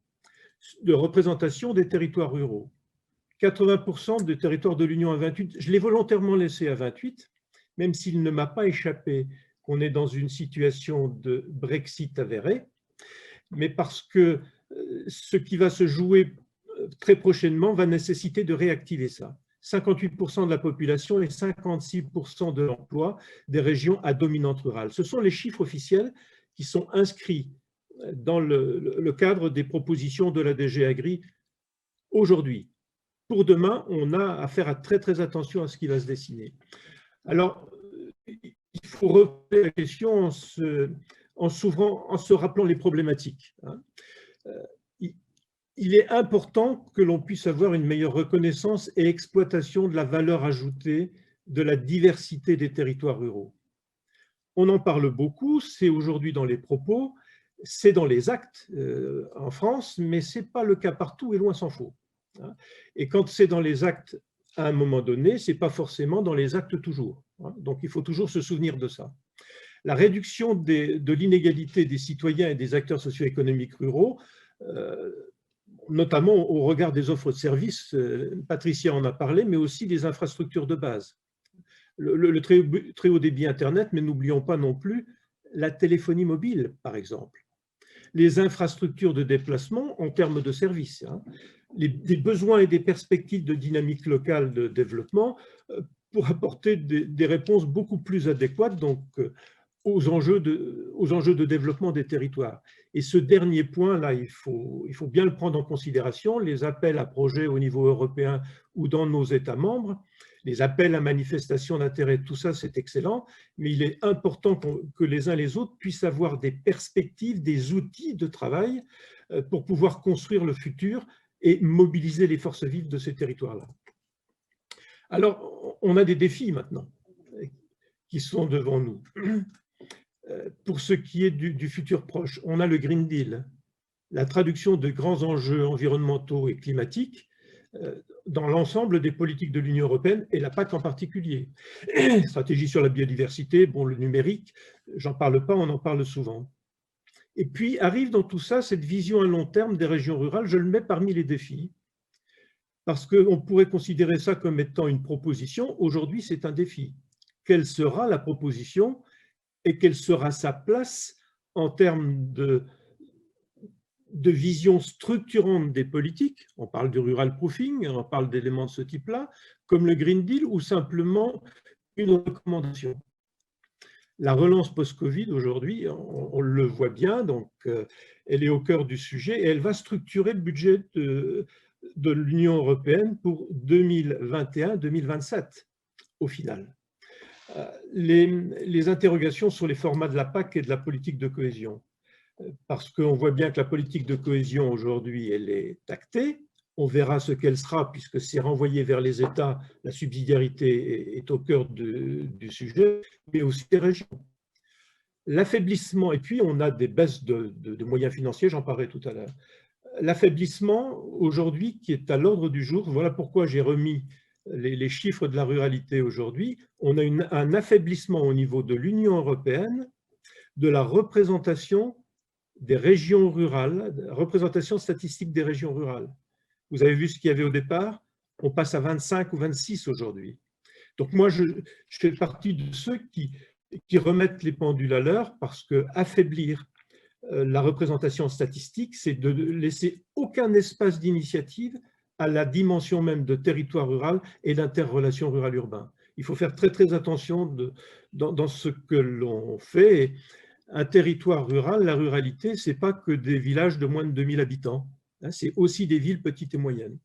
de représentation des territoires ruraux. 80% des territoires de l'Union à 28, je l'ai volontairement laissé à 28, même s'il ne m'a pas échappé qu'on est dans une situation de Brexit avéré, mais parce que ce qui va se jouer très prochainement va nécessiter de réactiver ça. 58% de la population et 56% de l'emploi des régions à dominante rurale. Ce sont les chiffres officiels qui sont inscrits dans le cadre des propositions de la DG Agri aujourd'hui. pour demain, on a à faire très, très attention à ce qui va se dessiner. Alors, il faut reposer la question en se rappelant les problématiques. Il est important que l'on puisse avoir une meilleure reconnaissance et exploitation de la valeur ajoutée de la diversité des territoires ruraux. On en parle beaucoup, c'est aujourd'hui dans les propos, c'est dans les actes en France, mais ce n'est pas le cas partout et loin s'en faut. Et quand c'est dans les actes à un moment donné, ce n'est pas forcément dans les actes toujours. Donc il faut toujours se souvenir de ça. La réduction de l'inégalité des citoyens et des acteurs socio-économiques ruraux, notamment au regard des offres de services, Patricia en a parlé, mais aussi des infrastructures de base. Le très haut débit Internet, mais n'oublions pas non plus la téléphonie mobile, par exemple. Les infrastructures de déplacement en termes de services, des besoins et des perspectives de dynamique locale de développement pour apporter des réponses beaucoup plus adéquates donc, aux enjeux de développement des territoires. Et ce dernier point-là, il faut bien le prendre en considération, les appels à projets au niveau européen ou dans nos États membres, les appels à manifestation d'intérêt, tout ça c'est excellent, mais il est important que les uns les autres puissent avoir des perspectives, des outils de travail pour pouvoir construire le futur et mobiliser les forces vives de ces territoires-là. Alors, on a des défis maintenant qui sont devant nous. Pour ce qui est du futur proche, on a le Green Deal, la traduction de grands enjeux environnementaux et climatiques dans l'ensemble des politiques de l'Union européenne et la PAC en particulier. Stratégie sur la biodiversité, bon, le numérique, j'en parle pas, on en parle souvent. Et puis arrive dans tout ça cette vision à long terme des régions rurales, je le mets parmi les défis, parce qu'on pourrait considérer ça comme étant une proposition, aujourd'hui c'est un défi. Quelle sera la proposition et quelle sera sa place en termes de vision structurante des politiques, on parle du rural proofing, on parle d'éléments de ce type-là, comme le Green Deal ou simplement une recommandation. La relance post-Covid aujourd'hui, on le voit bien, donc elle est au cœur du sujet et elle va structurer le budget de l'Union européenne pour 2021-2027 au final. Les interrogations sur les formats de la PAC et de la politique de cohésion. Parce qu'on voit bien que la politique de cohésion aujourd'hui, elle est actée. On verra ce qu'elle sera puisque c'est renvoyé vers les États. La subsidiarité est au cœur du sujet, mais aussi des régions. L'affaiblissement, et puis on a des baisses de moyens financiers, j'en parlerai tout à l'heure. L'affaiblissement aujourd'hui qui est à l'ordre du jour, voilà pourquoi j'ai remis les chiffres de la ruralité aujourd'hui. On a un affaiblissement au niveau de l'Union européenne de la représentation des régions rurales, représentation statistique des régions rurales. Vous avez vu ce qu'il y avait au départ, on passe à 25 ou 26 aujourd'hui. Donc moi, je fais partie de ceux qui remettent les pendules à l'heure parce que affaiblir la représentation statistique, c'est de laisser aucun espace d'initiative à la dimension même de territoire rural et d'interrelation rural-urbain. Il faut faire très très attention dans ce que l'on fait. Et un territoire rural, la ruralité, ce n'est pas que des villages de moins de 2000 habitants, c'est aussi des villes petites et moyennes.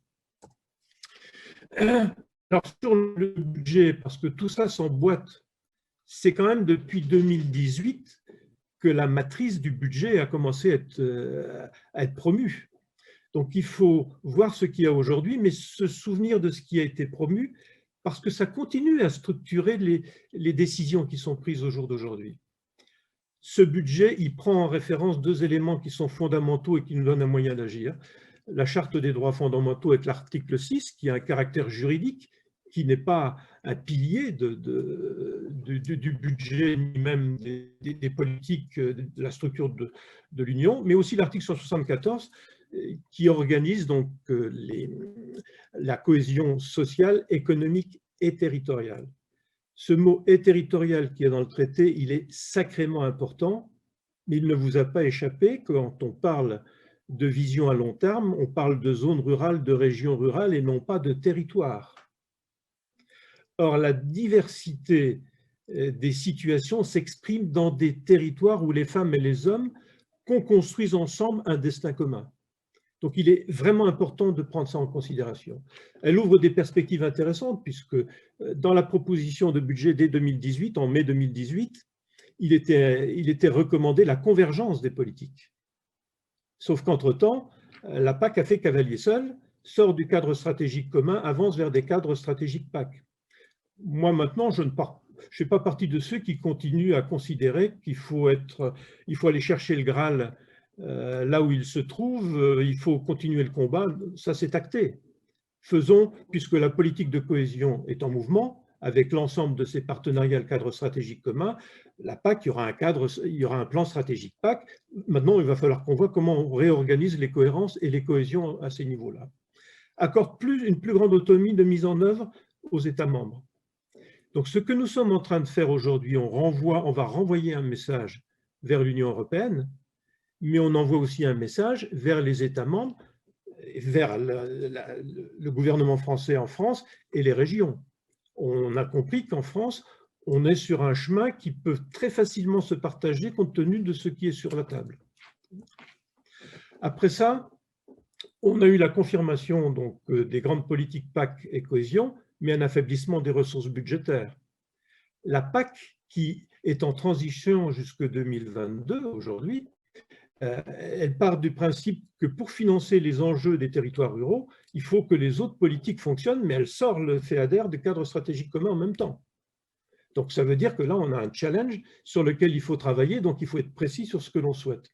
Alors sur le budget, parce que tout ça s'emboîte, c'est quand même depuis 2018 que la matrice du budget a commencé à être promue. Donc il faut voir ce qu'il y a aujourd'hui, mais se souvenir de ce qui a été promu, parce que ça continue à structurer les décisions qui sont prises au jour d'aujourd'hui. Ce budget, il prend en référence deux éléments qui sont fondamentaux et qui nous donnent un moyen d'agir. La Charte des droits fondamentaux avec l'article 6, qui a un caractère juridique, qui n'est pas un pilier du budget, ni même des politiques de la structure de l'Union, mais aussi l'article 174, qui organise donc la cohésion sociale, économique et territoriale. Ce mot « et territorial » qui est dans le traité, il est sacrément important, mais il ne vous a pas échappé quand on parle de vision à long terme, on parle de zones rurales, de régions rurales et non pas de territoires. Or, la diversité des situations s'exprime dans des territoires où les femmes et les hommes construisent ensemble un destin commun. Donc, il est vraiment important de prendre ça en considération. Elle ouvre des perspectives intéressantes puisque dans la proposition de budget dès 2018, en mai 2018, il était recommandé la convergence des politiques. Sauf qu'entre-temps, la PAC a fait cavalier seul, sort du cadre stratégique commun, avance vers des cadres stratégiques PAC. Moi, maintenant, je ne fais pas partie de ceux qui continuent à considérer qu'il faut aller chercher le Graal là où il se trouve, il faut continuer le combat, ça c'est acté. Faisons, puisque la politique de cohésion est en mouvement, avec l'ensemble de ses partenariats, le cadre stratégique commun, la PAC, il y aura un plan stratégique PAC. Maintenant, il va falloir qu'on voit comment on réorganise les cohérences et les cohésions à ces niveaux-là. Accorde une plus grande autonomie de mise en œuvre aux États membres. Donc, ce que nous sommes en train de faire aujourd'hui, on va renvoyer un message vers l'Union européenne, mais on envoie aussi un message vers les États membres, vers le gouvernement français en France et les régions. On a compris qu'en France, on est sur un chemin qui peut très facilement se partager compte tenu de ce qui est sur la table. Après ça, on a eu la confirmation donc, des grandes politiques PAC et cohésion, mais un affaiblissement des ressources budgétaires. La PAC, qui est en transition jusque 2022 aujourd'hui, elle part du principe que pour financer les enjeux des territoires ruraux, il faut que les autres politiques fonctionnent, mais elle sort le FEADER du cadre stratégique commun en même temps. Donc ça veut dire que là, on a un challenge sur lequel il faut travailler, donc il faut être précis sur ce que l'on souhaite.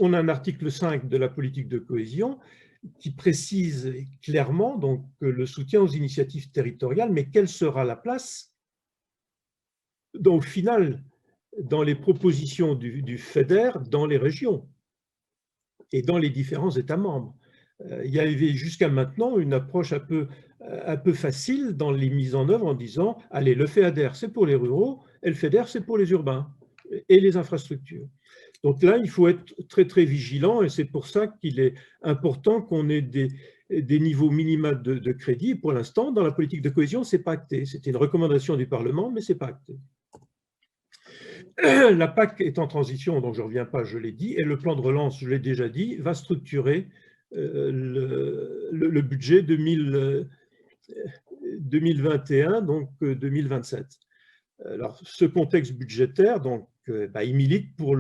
On a un article 5 de la politique de cohésion qui précise clairement donc, le soutien aux initiatives territoriales, mais quelle sera la place au final dans les propositions du FEDER dans les régions et dans les différents États membres. Il y avait jusqu'à maintenant une approche un peu facile dans les mises en œuvre en disant « Allez, le FEADER, c'est pour les ruraux et le FEDER, c'est pour les urbains et les infrastructures ». Donc là, il faut être très, très vigilant et c'est pour ça qu'il est important qu'on ait des niveaux minima de crédit. Pour l'instant, dans la politique de cohésion, ce n'est pas acté. C'était une recommandation du Parlement, mais ce n'est pas acté. La PAC est en transition, donc je ne reviens pas, je l'ai dit, et le plan de relance, je l'ai déjà dit, va structurer le budget 2021, donc 2027. Alors, ce contexte budgétaire, donc, il milite pour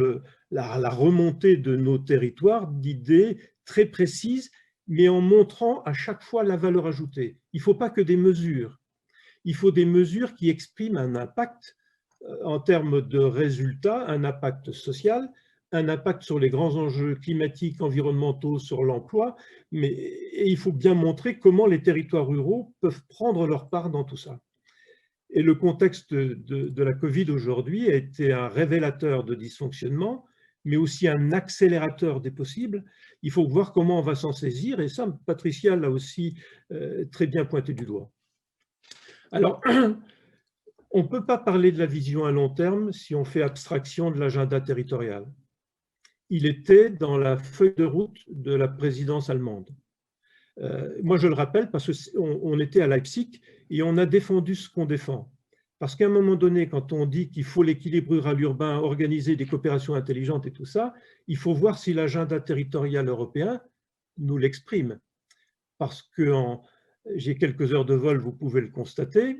la remontée de nos territoires d'idées très précises, mais en montrant à chaque fois la valeur ajoutée. Il ne faut pas que des mesures, il faut des mesures qui expriment un impact en termes de résultats, un impact social, un impact sur les grands enjeux climatiques, environnementaux, sur l'emploi, et il faut bien montrer comment les territoires ruraux peuvent prendre leur part dans tout ça. Et le contexte de la Covid aujourd'hui a été un révélateur de dysfonctionnement, mais aussi un accélérateur des possibles. Il faut voir comment on va s'en saisir, et ça, Patricia l'a aussi très bien pointé du doigt. Alors, on ne peut pas parler de la vision à long terme si on fait abstraction de l'agenda territorial. Il était dans la feuille de route de la présidence allemande. Moi, je le rappelle parce qu'on était à Leipzig et on a défendu ce qu'on défend. Parce qu'à un moment donné, quand on dit qu'il faut l'équilibre rural-urbain, organiser des coopérations intelligentes et tout ça, il faut voir si l'agenda territorial européen nous l'exprime. Parce que j'ai quelques heures de vol, vous pouvez le constater,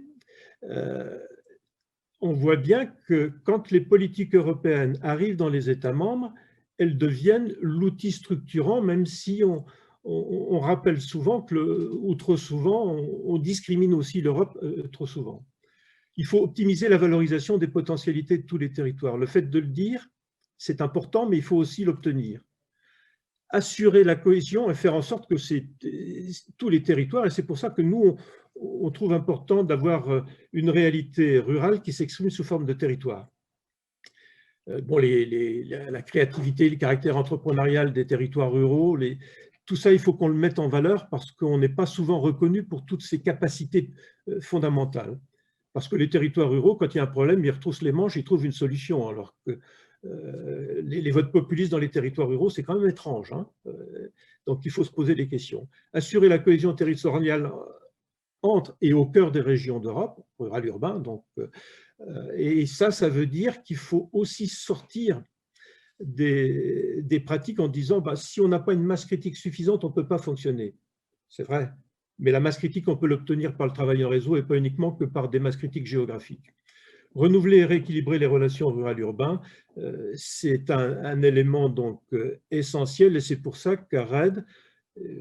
on voit bien que quand les politiques européennes arrivent dans les États membres, elles deviennent l'outil structurant, même si on rappelle souvent ou trop souvent, on discrimine aussi l'Europe trop souvent. Il faut optimiser la valorisation des potentialités de tous les territoires. Le fait de le dire, c'est important, mais il faut aussi l'obtenir. Assurer la cohésion et faire en sorte que c'est tous les territoires, et c'est pour ça que nous, on trouve important d'avoir une réalité rurale qui s'exprime sous forme de territoire. Bon, la créativité, le caractère entrepreneurial des territoires ruraux, tout ça, il faut qu'on le mette en valeur parce qu'on n'est pas souvent reconnu pour toutes ces capacités fondamentales. Parce que les territoires ruraux, quand il y a un problème, ils retroussent les manches, ils trouvent une solution, alors que les votes populistes dans les territoires ruraux, c'est quand même étrange. Hein. Donc, il faut se poser des questions. Assurer la cohésion territoriale entre et au cœur des régions d'Europe, rural urbain. Donc, et ça veut dire qu'il faut aussi sortir des pratiques en disant bah, si on n'a pas une masse critique suffisante, on ne peut pas fonctionner. C'est vrai, mais la masse critique, on peut l'obtenir par le travail en réseau et pas uniquement que par des masses critiques géographiques. Renouveler et rééquilibrer les relations rurales-urbaines, c'est un élément donc essentiel, et c'est pour ça qu'à RED,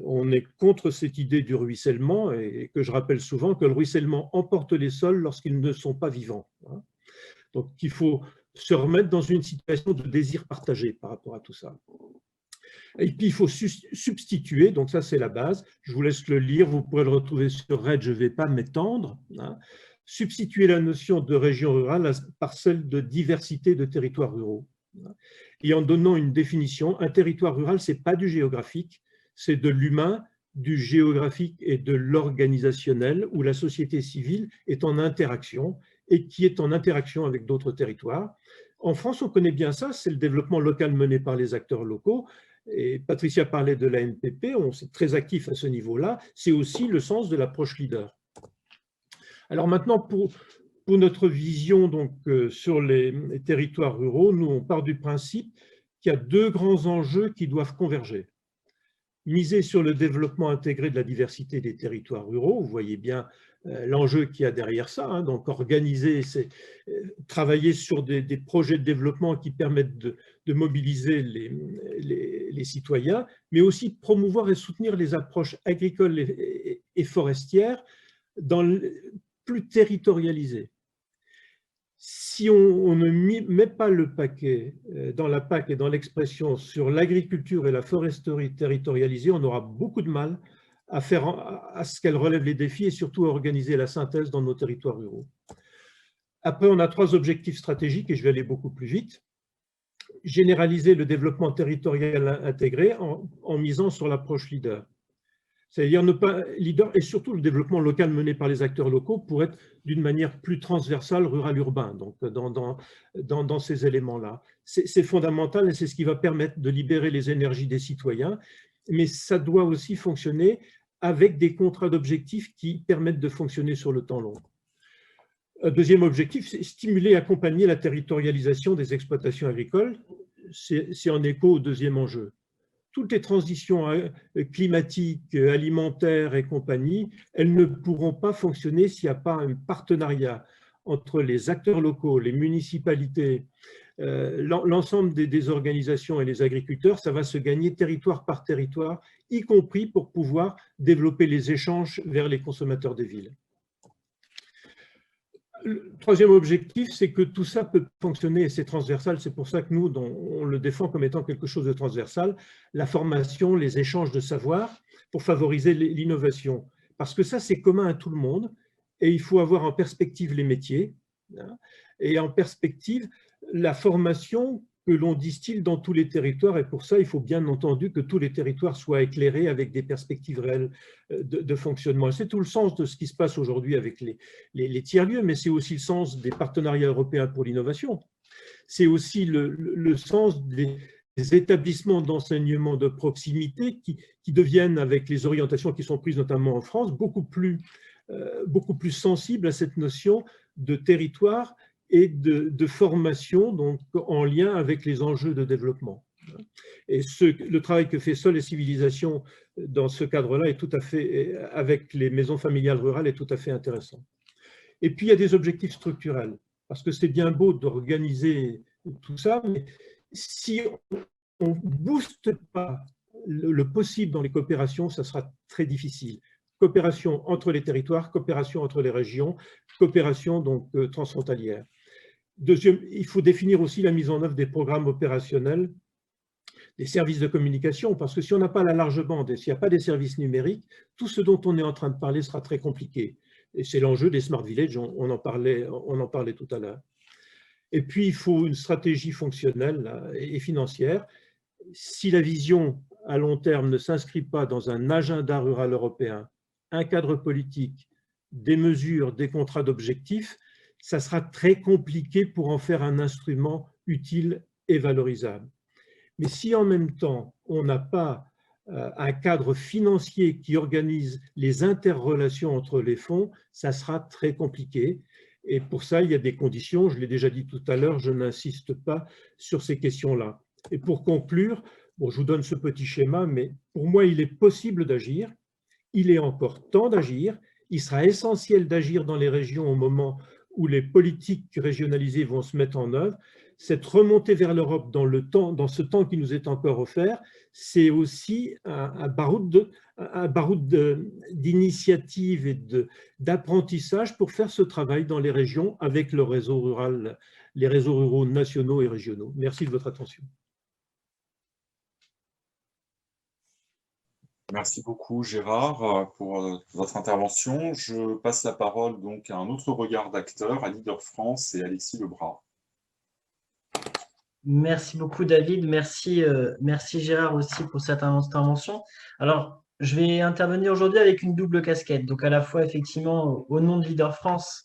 on est contre cette idée du ruissellement, et que je rappelle souvent que le ruissellement emporte les sols lorsqu'ils ne sont pas vivants. Donc il faut se remettre dans une situation de désir partagé par rapport à tout ça. Et puis il faut substituer, donc ça c'est la base, je vous laisse le lire, vous pourrez le retrouver sur RED, je ne vais pas m'étendre, substituer la notion de région rurale par celle de diversité de territoires ruraux. Et en donnant une définition, un territoire rural, ce n'est pas du géographique, c'est de l'humain, du géographique et de l'organisationnel, où la société civile est en interaction et qui est en interaction avec d'autres territoires. En France, on connaît bien ça, c'est le développement local mené par les acteurs locaux. Et Patricia parlait de l'ANPP, on est très actif à ce niveau-là, c'est aussi le sens de l'approche leader. Alors maintenant, pour notre vision donc, sur les territoires ruraux, nous, on part du principe qu'il y a deux grands enjeux qui doivent converger. Miser sur le développement intégré de la diversité des territoires ruraux, vous voyez bien l'enjeu qu'il y a derrière ça, hein, donc organiser, travailler sur des projets de développement qui permettent de mobiliser les citoyens, mais aussi promouvoir et soutenir les approches agricoles et forestières plus territorialisées. Si on ne met pas le paquet dans la PAC et dans l'expression sur l'agriculture et la foresterie territorialisée, on aura beaucoup de mal à ce qu'elle relève les défis et surtout à organiser la synthèse dans nos territoires ruraux. Après, on a 3 objectifs stratégiques et je vais aller beaucoup plus vite. Généraliser le développement territorial intégré en misant sur l'approche leader. C'est-à-dire ne pas leader et surtout le développement local mené par les acteurs locaux pour être d'une manière plus transversale rural-urbain, donc dans ces éléments-là. C'est fondamental et c'est ce qui va permettre de libérer les énergies des citoyens, mais ça doit aussi fonctionner avec des contrats d'objectifs qui permettent de fonctionner sur le temps long. Deuxième objectif, c'est stimuler et accompagner la territorialisation des exploitations agricoles. C'est en écho au deuxième enjeu. Toutes les transitions climatiques, alimentaires et compagnie, elles ne pourront pas fonctionner s'il n'y a pas un partenariat entre les acteurs locaux, les municipalités, l'ensemble des organisations et les agriculteurs. Ça va se gagner territoire par territoire, y compris pour pouvoir développer les échanges vers les consommateurs des villes. Le troisième objectif, c'est que tout ça peut fonctionner et c'est transversal. C'est pour ça que nous, on le défend comme étant quelque chose de transversal. La formation, les échanges de savoir pour favoriser l'innovation. Parce que ça, c'est commun à tout le monde et il faut avoir en perspective les métiers et en perspective la formation que l'on distille dans tous les territoires. Et pour ça, il faut bien entendu que tous les territoires soient éclairés avec des perspectives réelles de fonctionnement. C'est tout le sens de ce qui se passe aujourd'hui avec les tiers-lieux, mais c'est aussi le sens des partenariats européens pour l'innovation. C'est aussi le sens des établissements d'enseignement de proximité qui deviennent, avec les orientations qui sont prises notamment en France, beaucoup plus sensibles à cette notion de territoire et de formation donc, en lien avec les enjeux de développement. Et le travail que fait Sol et Civilisation dans ce cadre-là est tout à fait, avec les maisons familiales rurales, est tout à fait intéressant. Et puis il y a des objectifs structurels, parce que c'est bien beau d'organiser tout ça, mais si on ne booste pas le possible dans les coopérations, ça sera très difficile. Coopération entre les territoires, coopération entre les régions, coopération donc transfrontalière. Deuxième, il faut définir aussi la mise en œuvre des programmes opérationnels, des services de communication, parce que si on n'a pas la large bande et s'il n'y a pas des services numériques, tout ce dont on est en train de parler sera très compliqué. Et c'est l'enjeu des Smart Villages, on en parlait tout à l'heure. Et puis, il faut une stratégie fonctionnelle et financière. Si la vision à long terme ne s'inscrit pas dans un agenda rural européen, un cadre politique, des mesures, des contrats d'objectifs, ça sera très compliqué pour en faire un instrument utile et valorisable. Mais si en même temps, on n'a pas un cadre financier qui organise les interrelations entre les fonds, ça sera très compliqué. Et pour ça, il y a des conditions, je l'ai déjà dit tout à l'heure, je n'insiste pas sur ces questions-là. Et pour conclure, bon, je vous donne ce petit schéma, mais pour moi, il est possible d'agir. Il est encore temps d'agir. Il sera essentiel d'agir dans les régions au moment où les politiques régionalisées vont se mettre en œuvre. Cette remontée vers l'Europe dans ce temps qui nous est encore offert, c'est aussi un baroud d'initiative et d'apprentissage pour faire ce travail dans les régions avec le réseau rural, les réseaux ruraux nationaux et régionaux. Merci de votre attention. Merci beaucoup Gérard pour votre intervention. Je passe la parole donc à un autre regard d'acteur, à Leader France et Alexis Lebras. Merci beaucoup David, merci Gérard aussi pour cette intervention. Alors, je vais intervenir aujourd'hui avec une double casquette, donc à la fois effectivement au nom de Leader France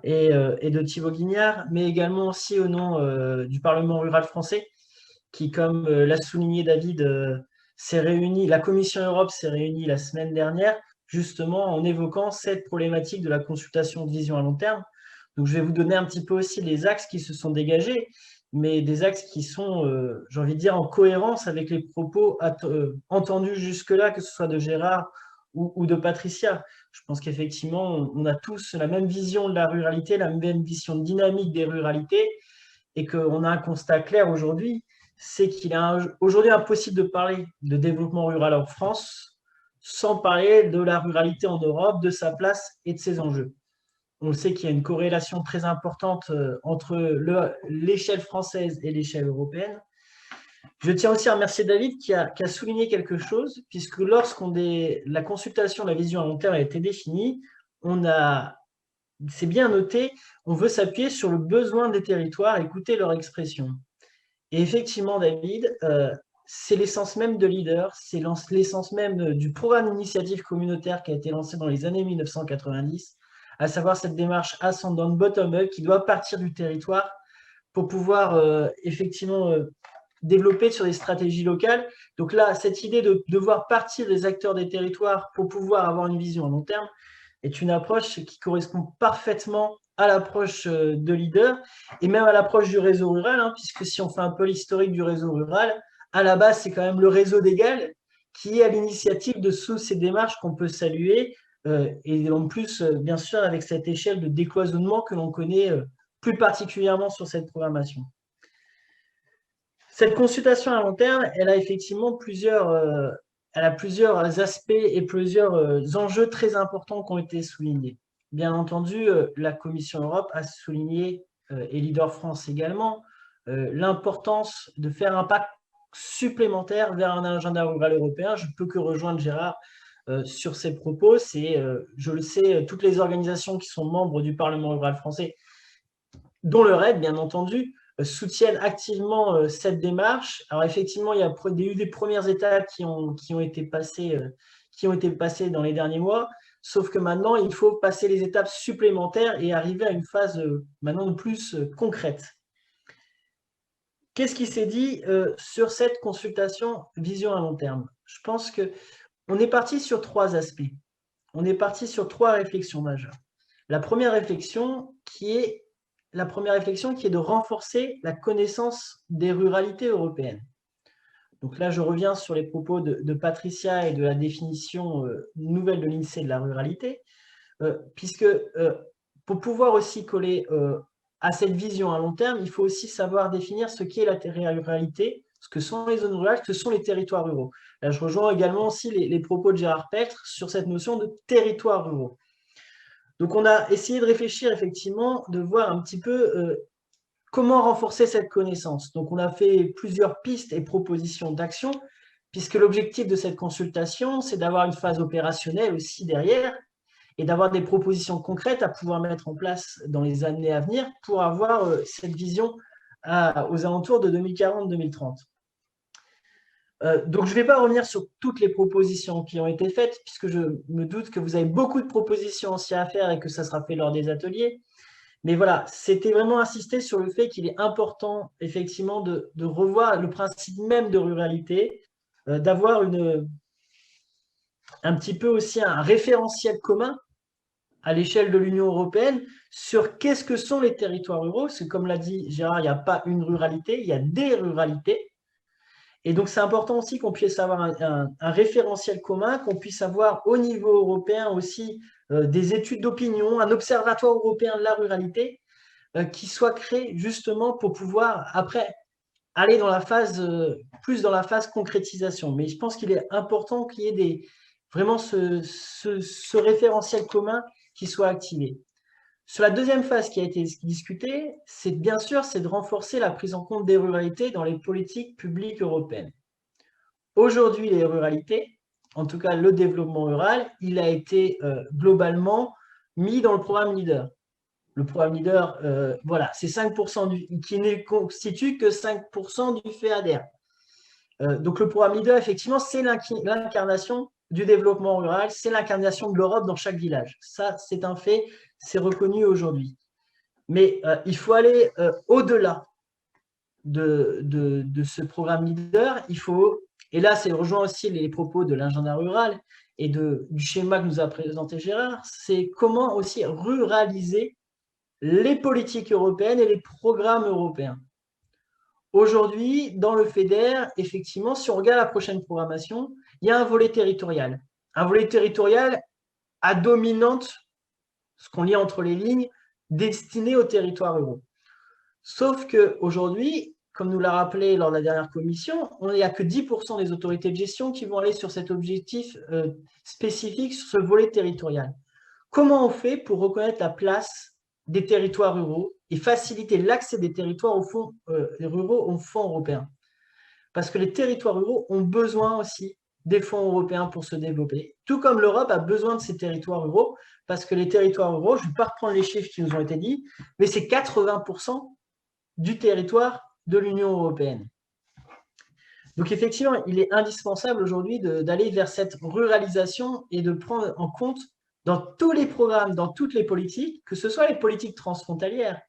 et de Thibaut Guignard, mais également aussi au nom du Parlement rural français, qui, comme l'a souligné David, la Commission Europe s'est réunie la semaine dernière, justement en évoquant cette problématique de la consultation de vision à long terme. Donc, je vais vous donner un petit peu aussi les axes qui se sont dégagés, mais des axes qui sont, j'ai envie de dire, en cohérence avec les propos entendus jusque-là, que ce soit de Gérard ou de Patricia. Je pense qu'effectivement, on a tous la même vision de la ruralité, la même vision dynamique des ruralités, et qu'on a un constat clair aujourd'hui, c'est qu'il est aujourd'hui impossible de parler de développement rural en France sans parler de la ruralité en Europe, de sa place et de ses enjeux. On sait qu'il y a une corrélation très importante entre l'échelle française et l'échelle européenne. Je tiens aussi à remercier David qui a souligné quelque chose, puisque la consultation de la vision à long terme a été définie, c'est bien noté, on veut s'appuyer sur le besoin des territoires, écouter leur expression. Et effectivement, David, c'est l'essence même de Leader, c'est l'essence même du programme d'initiative communautaire qui a été lancé dans les années 1990, à savoir cette démarche ascendant bottom-up qui doit partir du territoire pour pouvoir effectivement développer sur des stratégies locales. Donc là, cette idée de devoir partir des acteurs des territoires pour pouvoir avoir une vision à long terme est une approche qui correspond parfaitement à l'approche de Leader et même à l'approche du réseau rural, hein, puisque si on fait un peu l'historique du réseau rural, à la base, c'est quand même le réseau d'Égal qui est à l'initiative de toutes ces démarches qu'on peut saluer, et en plus, bien sûr, avec cette échelle de décloisonnement que l'on connaît plus particulièrement sur cette programmation. Cette consultation à long terme, elle a effectivement plusieurs aspects et plusieurs enjeux très importants qui ont été soulignés. Bien entendu, la Commission Europe a souligné, et Leader France également, l'importance de faire un pas supplémentaire vers un agenda rural européen. Je ne peux que rejoindre Gérard sur ces propos. Je le sais, toutes les organisations qui sont membres du Parlement rural français, dont le RAID, bien entendu, soutiennent activement cette démarche. Alors effectivement, il y a eu des premières étapes qui ont été passées dans les derniers mois, sauf que maintenant, il faut passer les étapes supplémentaires et arriver à une phase maintenant de plus concrète. Qu'est-ce qui s'est dit sur cette consultation vision à long terme? Je pense qu'on est parti sur 3 aspects. On est parti sur 3 réflexions majeures. La première réflexion qui est de renforcer la connaissance des ruralités européennes. Donc là, je reviens sur les propos de Patricia et de la définition nouvelle de l'INSEE de la ruralité, puisque pour pouvoir aussi coller à cette vision à long terme, il faut aussi savoir définir ce qu'est la ruralité, ce que sont les zones rurales, ce que sont les territoires ruraux. Là, je rejoins également aussi les propos de Gérard Pectre sur cette notion de territoires ruraux. Donc, on a essayé de réfléchir effectivement, de voir un petit peu comment renforcer cette connaissance. Donc, on a fait plusieurs pistes et propositions d'action, puisque l'objectif de cette consultation, c'est d'avoir une phase opérationnelle aussi derrière et d'avoir des propositions concrètes à pouvoir mettre en place dans les années à venir pour avoir cette vision aux alentours de 2040-2030. Donc, je ne vais pas revenir sur toutes les propositions qui ont été faites, puisque je me doute que vous avez beaucoup de propositions aussi à faire et que ça sera fait lors des ateliers. Mais voilà, c'était vraiment insister sur le fait qu'il est important, effectivement, de revoir le principe même de ruralité, d'avoir un petit peu aussi un référentiel commun à l'échelle de l'Union européenne sur qu'est-ce que sont les territoires ruraux. Parce que, comme l'a dit Gérard, il n'y a pas une ruralité, il y a des ruralités. Et donc, c'est important aussi qu'on puisse avoir un référentiel commun, qu'on puisse avoir au niveau européen aussi des études d'opinion, un observatoire européen de la ruralité qui soit créé justement pour pouvoir après aller dans la phase, plus dans la phase concrétisation. Mais je pense qu'il est important qu'il y ait vraiment ce référentiel commun qui soit activé. Sur la deuxième phase qui a été discutée, c'est bien sûr, c'est de renforcer la prise en compte des ruralités dans les politiques publiques européennes. Aujourd'hui, les ruralités, en tout cas le développement rural, il a été globalement mis dans le programme LEADER. Le programme LEADER, voilà, c'est 5% qui ne constitue que 5% du FEADER. Donc le programme LEADER, effectivement, c'est l'incarnation du développement rural, c'est l'incarnation de l'Europe dans chaque village. Ça, c'est un fait, c'est reconnu aujourd'hui. Mais il faut aller au-delà de ce programme LEADER. Il faut, et là, c'est rejoint aussi les propos de l'agenda rural et du schéma que nous a présenté Gérard, c'est comment aussi ruraliser les politiques européennes et les programmes européens. Aujourd'hui, dans le FEDER, effectivement, si on regarde la prochaine programmation, il y a un volet territorial. Un volet territorial à dominante, ce qu'on lit entre les lignes, destiné aux territoires ruraux. Sauf qu'aujourd'hui, comme nous l'a rappelé lors de la dernière commission, il n'y a que 10% des autorités de gestion qui vont aller sur cet objectif spécifique, sur ce volet territorial. Comment on fait pour reconnaître la place des territoires ruraux et faciliter l'accès des territoires ruraux au fonds européen? Parce que les territoires ruraux ont besoin aussi des fonds européens pour se développer, tout comme l'Europe a besoin de ces territoires ruraux, parce que les territoires ruraux, je ne vais pas reprendre les chiffres qui nous ont été dit, mais c'est 80% du territoire de l'Union européenne. Donc effectivement, il est indispensable aujourd'hui d'aller vers cette ruralisation et de prendre en compte dans tous les programmes, dans toutes les politiques, que ce soit les politiques transfrontalières,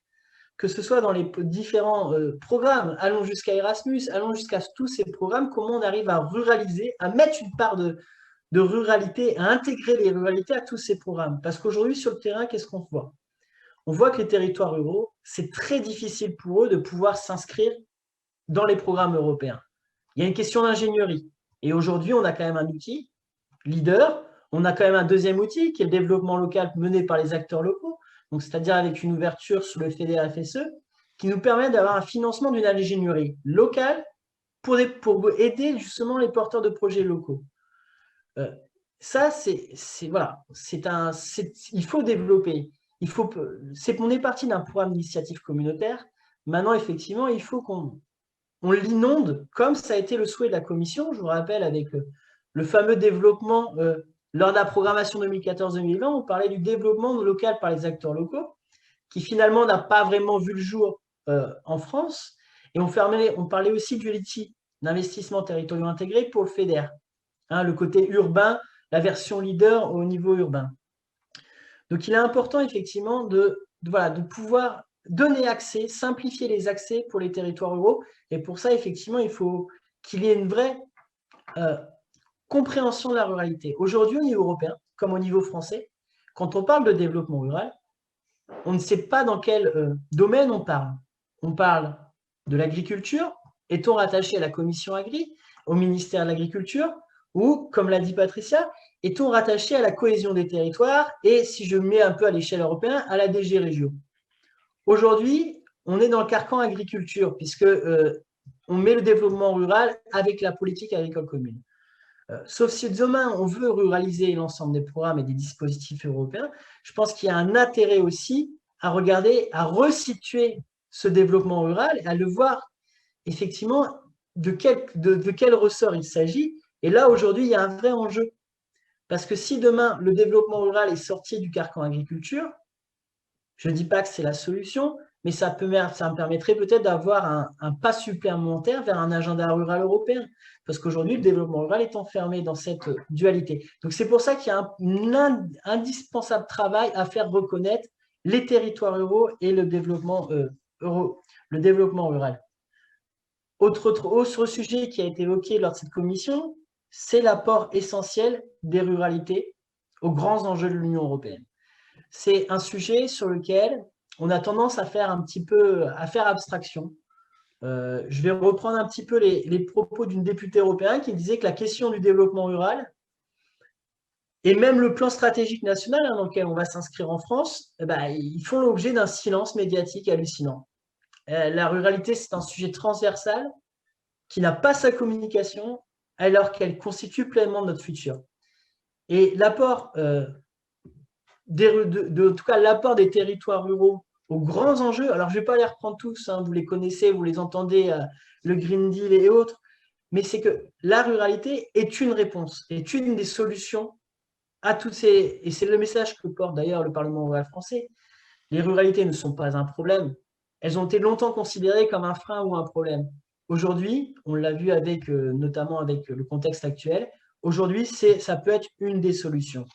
que ce soit dans les différents programmes, allons jusqu'à Erasmus, allons jusqu'à tous ces programmes, comment on arrive à ruraliser, à mettre une part de ruralité, à intégrer les ruralités à tous ces programmes. Parce qu'aujourd'hui, sur le terrain, qu'est-ce qu'on voit? On voit que les territoires ruraux, c'est très difficile pour eux de pouvoir s'inscrire dans les programmes européens. Il y a une question d'ingénierie. Et aujourd'hui, on a quand même un outil, LEADER, on a quand même un deuxième outil qui est le développement local mené par les acteurs locaux, donc c'est-à-dire avec une ouverture sur le FEDER-FSE, qui nous permet d'avoir un financement d'une ingénierie locale pour aider justement les porteurs de projets locaux. Ça, voilà, il faut développer. On est parti d'un programme d'initiative communautaire. Maintenant, effectivement, il faut qu'on l'inonde, comme ça a été le souhait de la Commission, je vous rappelle, avec le fameux développement, lors de la programmation 2014-2020, on parlait du développement local par les acteurs locaux, qui finalement n'a pas vraiment vu le jour en France. Et on parlait aussi du LITI, l'investissement territorial intégré pour le FEDER, hein, le côté urbain, la version leader au niveau urbain. Donc, il est important, effectivement, de pouvoir donner accès, simplifier les accès pour les territoires ruraux. Et pour ça, effectivement, il faut qu'il y ait une vraie compréhension de la ruralité. Aujourd'hui, au niveau européen, comme au niveau français, quand on parle de développement rural, on ne sait pas dans quel domaine on parle. On parle de l'agriculture, est-on rattaché à la commission agri, au ministère de l'Agriculture, ou, comme l'a dit Patricia, est-on rattaché à la cohésion des territoires et, si je mets un peu à l'échelle européenne, à la DG Régio. Aujourd'hui, on est dans le carcan agriculture, puisque on met le développement rural avec la politique agricole commune. Sauf si demain, on veut ruraliser l'ensemble des programmes et des dispositifs européens, je pense qu'il y a un intérêt aussi à regarder, à resituer ce développement rural et à le voir effectivement de quel ressort il s'agit. Et là, aujourd'hui, il y a un vrai enjeu. Parce que si demain, le développement rural est sorti du carcan agriculture, je ne dis pas que c'est la solution, mais ça me permettrait peut-être d'avoir un pas supplémentaire vers un agenda rural européen. Parce qu'aujourd'hui, le développement rural est enfermé dans cette dualité. Donc, c'est pour ça qu'il y a un indispensable travail à faire reconnaître les territoires ruraux et le développement rural. Autre sujet qui a été évoqué lors de cette commission, c'est l'apport essentiel des ruralités aux grands enjeux de l'Union européenne. C'est un sujet sur lequel on a tendance à faire abstraction. Je vais reprendre un petit peu les propos d'une députée européenne qui disait que la question du développement rural et même le plan stratégique national dans lequel on va s'inscrire en France, ils font l'objet d'un silence médiatique hallucinant. La ruralité, c'est un sujet transversal qui n'a pas sa communication alors qu'elle constitue pleinement notre futur. Et l'apport, en tout cas l'apport des territoires ruraux aux grands enjeux, alors je ne vais pas les reprendre tous, hein, vous les connaissez, vous les entendez, le Green Deal et autres, mais c'est que la ruralité est une réponse, est une des solutions à toutes ces… Et c'est le message que porte d'ailleurs le Parlement rural français. Les ruralités ne sont pas un problème. Elles ont été longtemps considérées comme un frein ou un problème. Aujourd'hui, on l'a vu avec, notamment avec le contexte actuel, aujourd'hui, ça peut être une des solutions.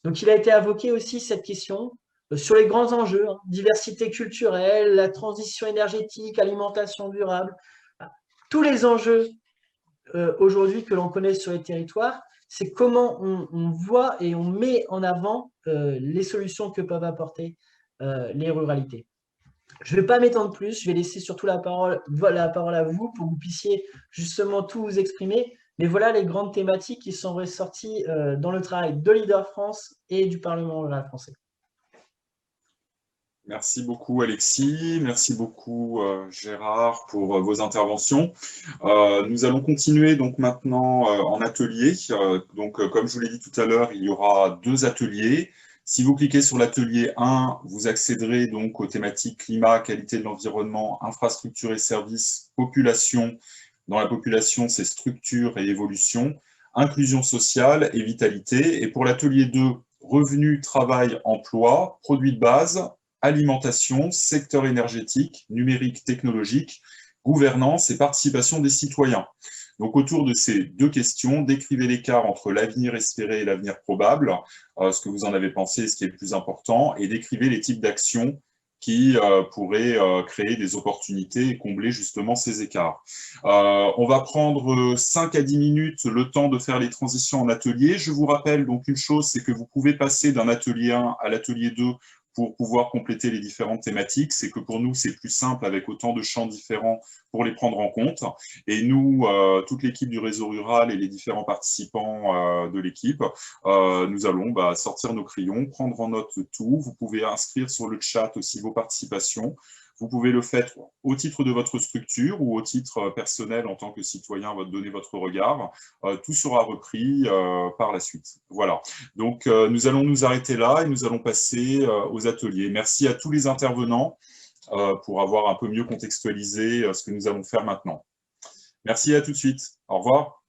Donc, il a été évoqué aussi cette question sur les grands enjeux, hein, diversité culturelle, la transition énergétique, alimentation durable, tous les enjeux aujourd'hui que l'on connaît sur les territoires, c'est comment on voit et on met en avant les solutions que peuvent apporter les ruralités. Je ne vais pas m'étendre plus, je vais laisser surtout la parole à vous pour que vous puissiez justement tout vous exprimer. Mais voilà les grandes thématiques qui sont ressorties dans le travail de Leader France et du Parlement rural français. Merci beaucoup Alexis, merci beaucoup Gérard pour vos interventions. Nous allons continuer donc maintenant en atelier. Comme je vous l'ai dit tout à l'heure, il y aura 2 ateliers. Si vous cliquez sur l'atelier 1, vous accéderez donc aux thématiques climat, qualité de l'environnement, infrastructure et services, population. Dans la population, c'est structure et évolution, inclusion sociale et vitalité. Et pour l'atelier 2, revenus, travail, emploi, produits de base, alimentation, secteur énergétique, numérique, technologique, gouvernance et participation des citoyens. Donc, autour de ces 2 questions, décrivez l'écart entre l'avenir espéré et l'avenir probable, ce que vous en avez pensé, ce qui est le plus important, et décrivez les types d'actions qui pourraient créer des opportunités et combler justement ces écarts. On va prendre 5 à 10 minutes le temps de faire les transitions en atelier. Je vous rappelle donc une chose, c'est que vous pouvez passer d'un atelier 1 à l'atelier 2 pour pouvoir compléter les différentes thématiques. C'est que pour nous, c'est plus simple avec autant de champs différents pour les prendre en compte. Et nous, toute l'équipe du réseau rural et les différents participants de l'équipe, nous allons sortir nos crayons, prendre en note tout. Vous pouvez inscrire sur le chat aussi vos participations. Vous pouvez le faire au titre de votre structure ou au titre personnel en tant que citoyen, donner votre regard. Tout sera repris par la suite. Voilà. Donc, nous allons nous arrêter là et nous allons passer aux ateliers. Merci à tous les intervenants pour avoir un peu mieux contextualisé ce que nous allons faire maintenant. Merci, à tout de suite. Au revoir.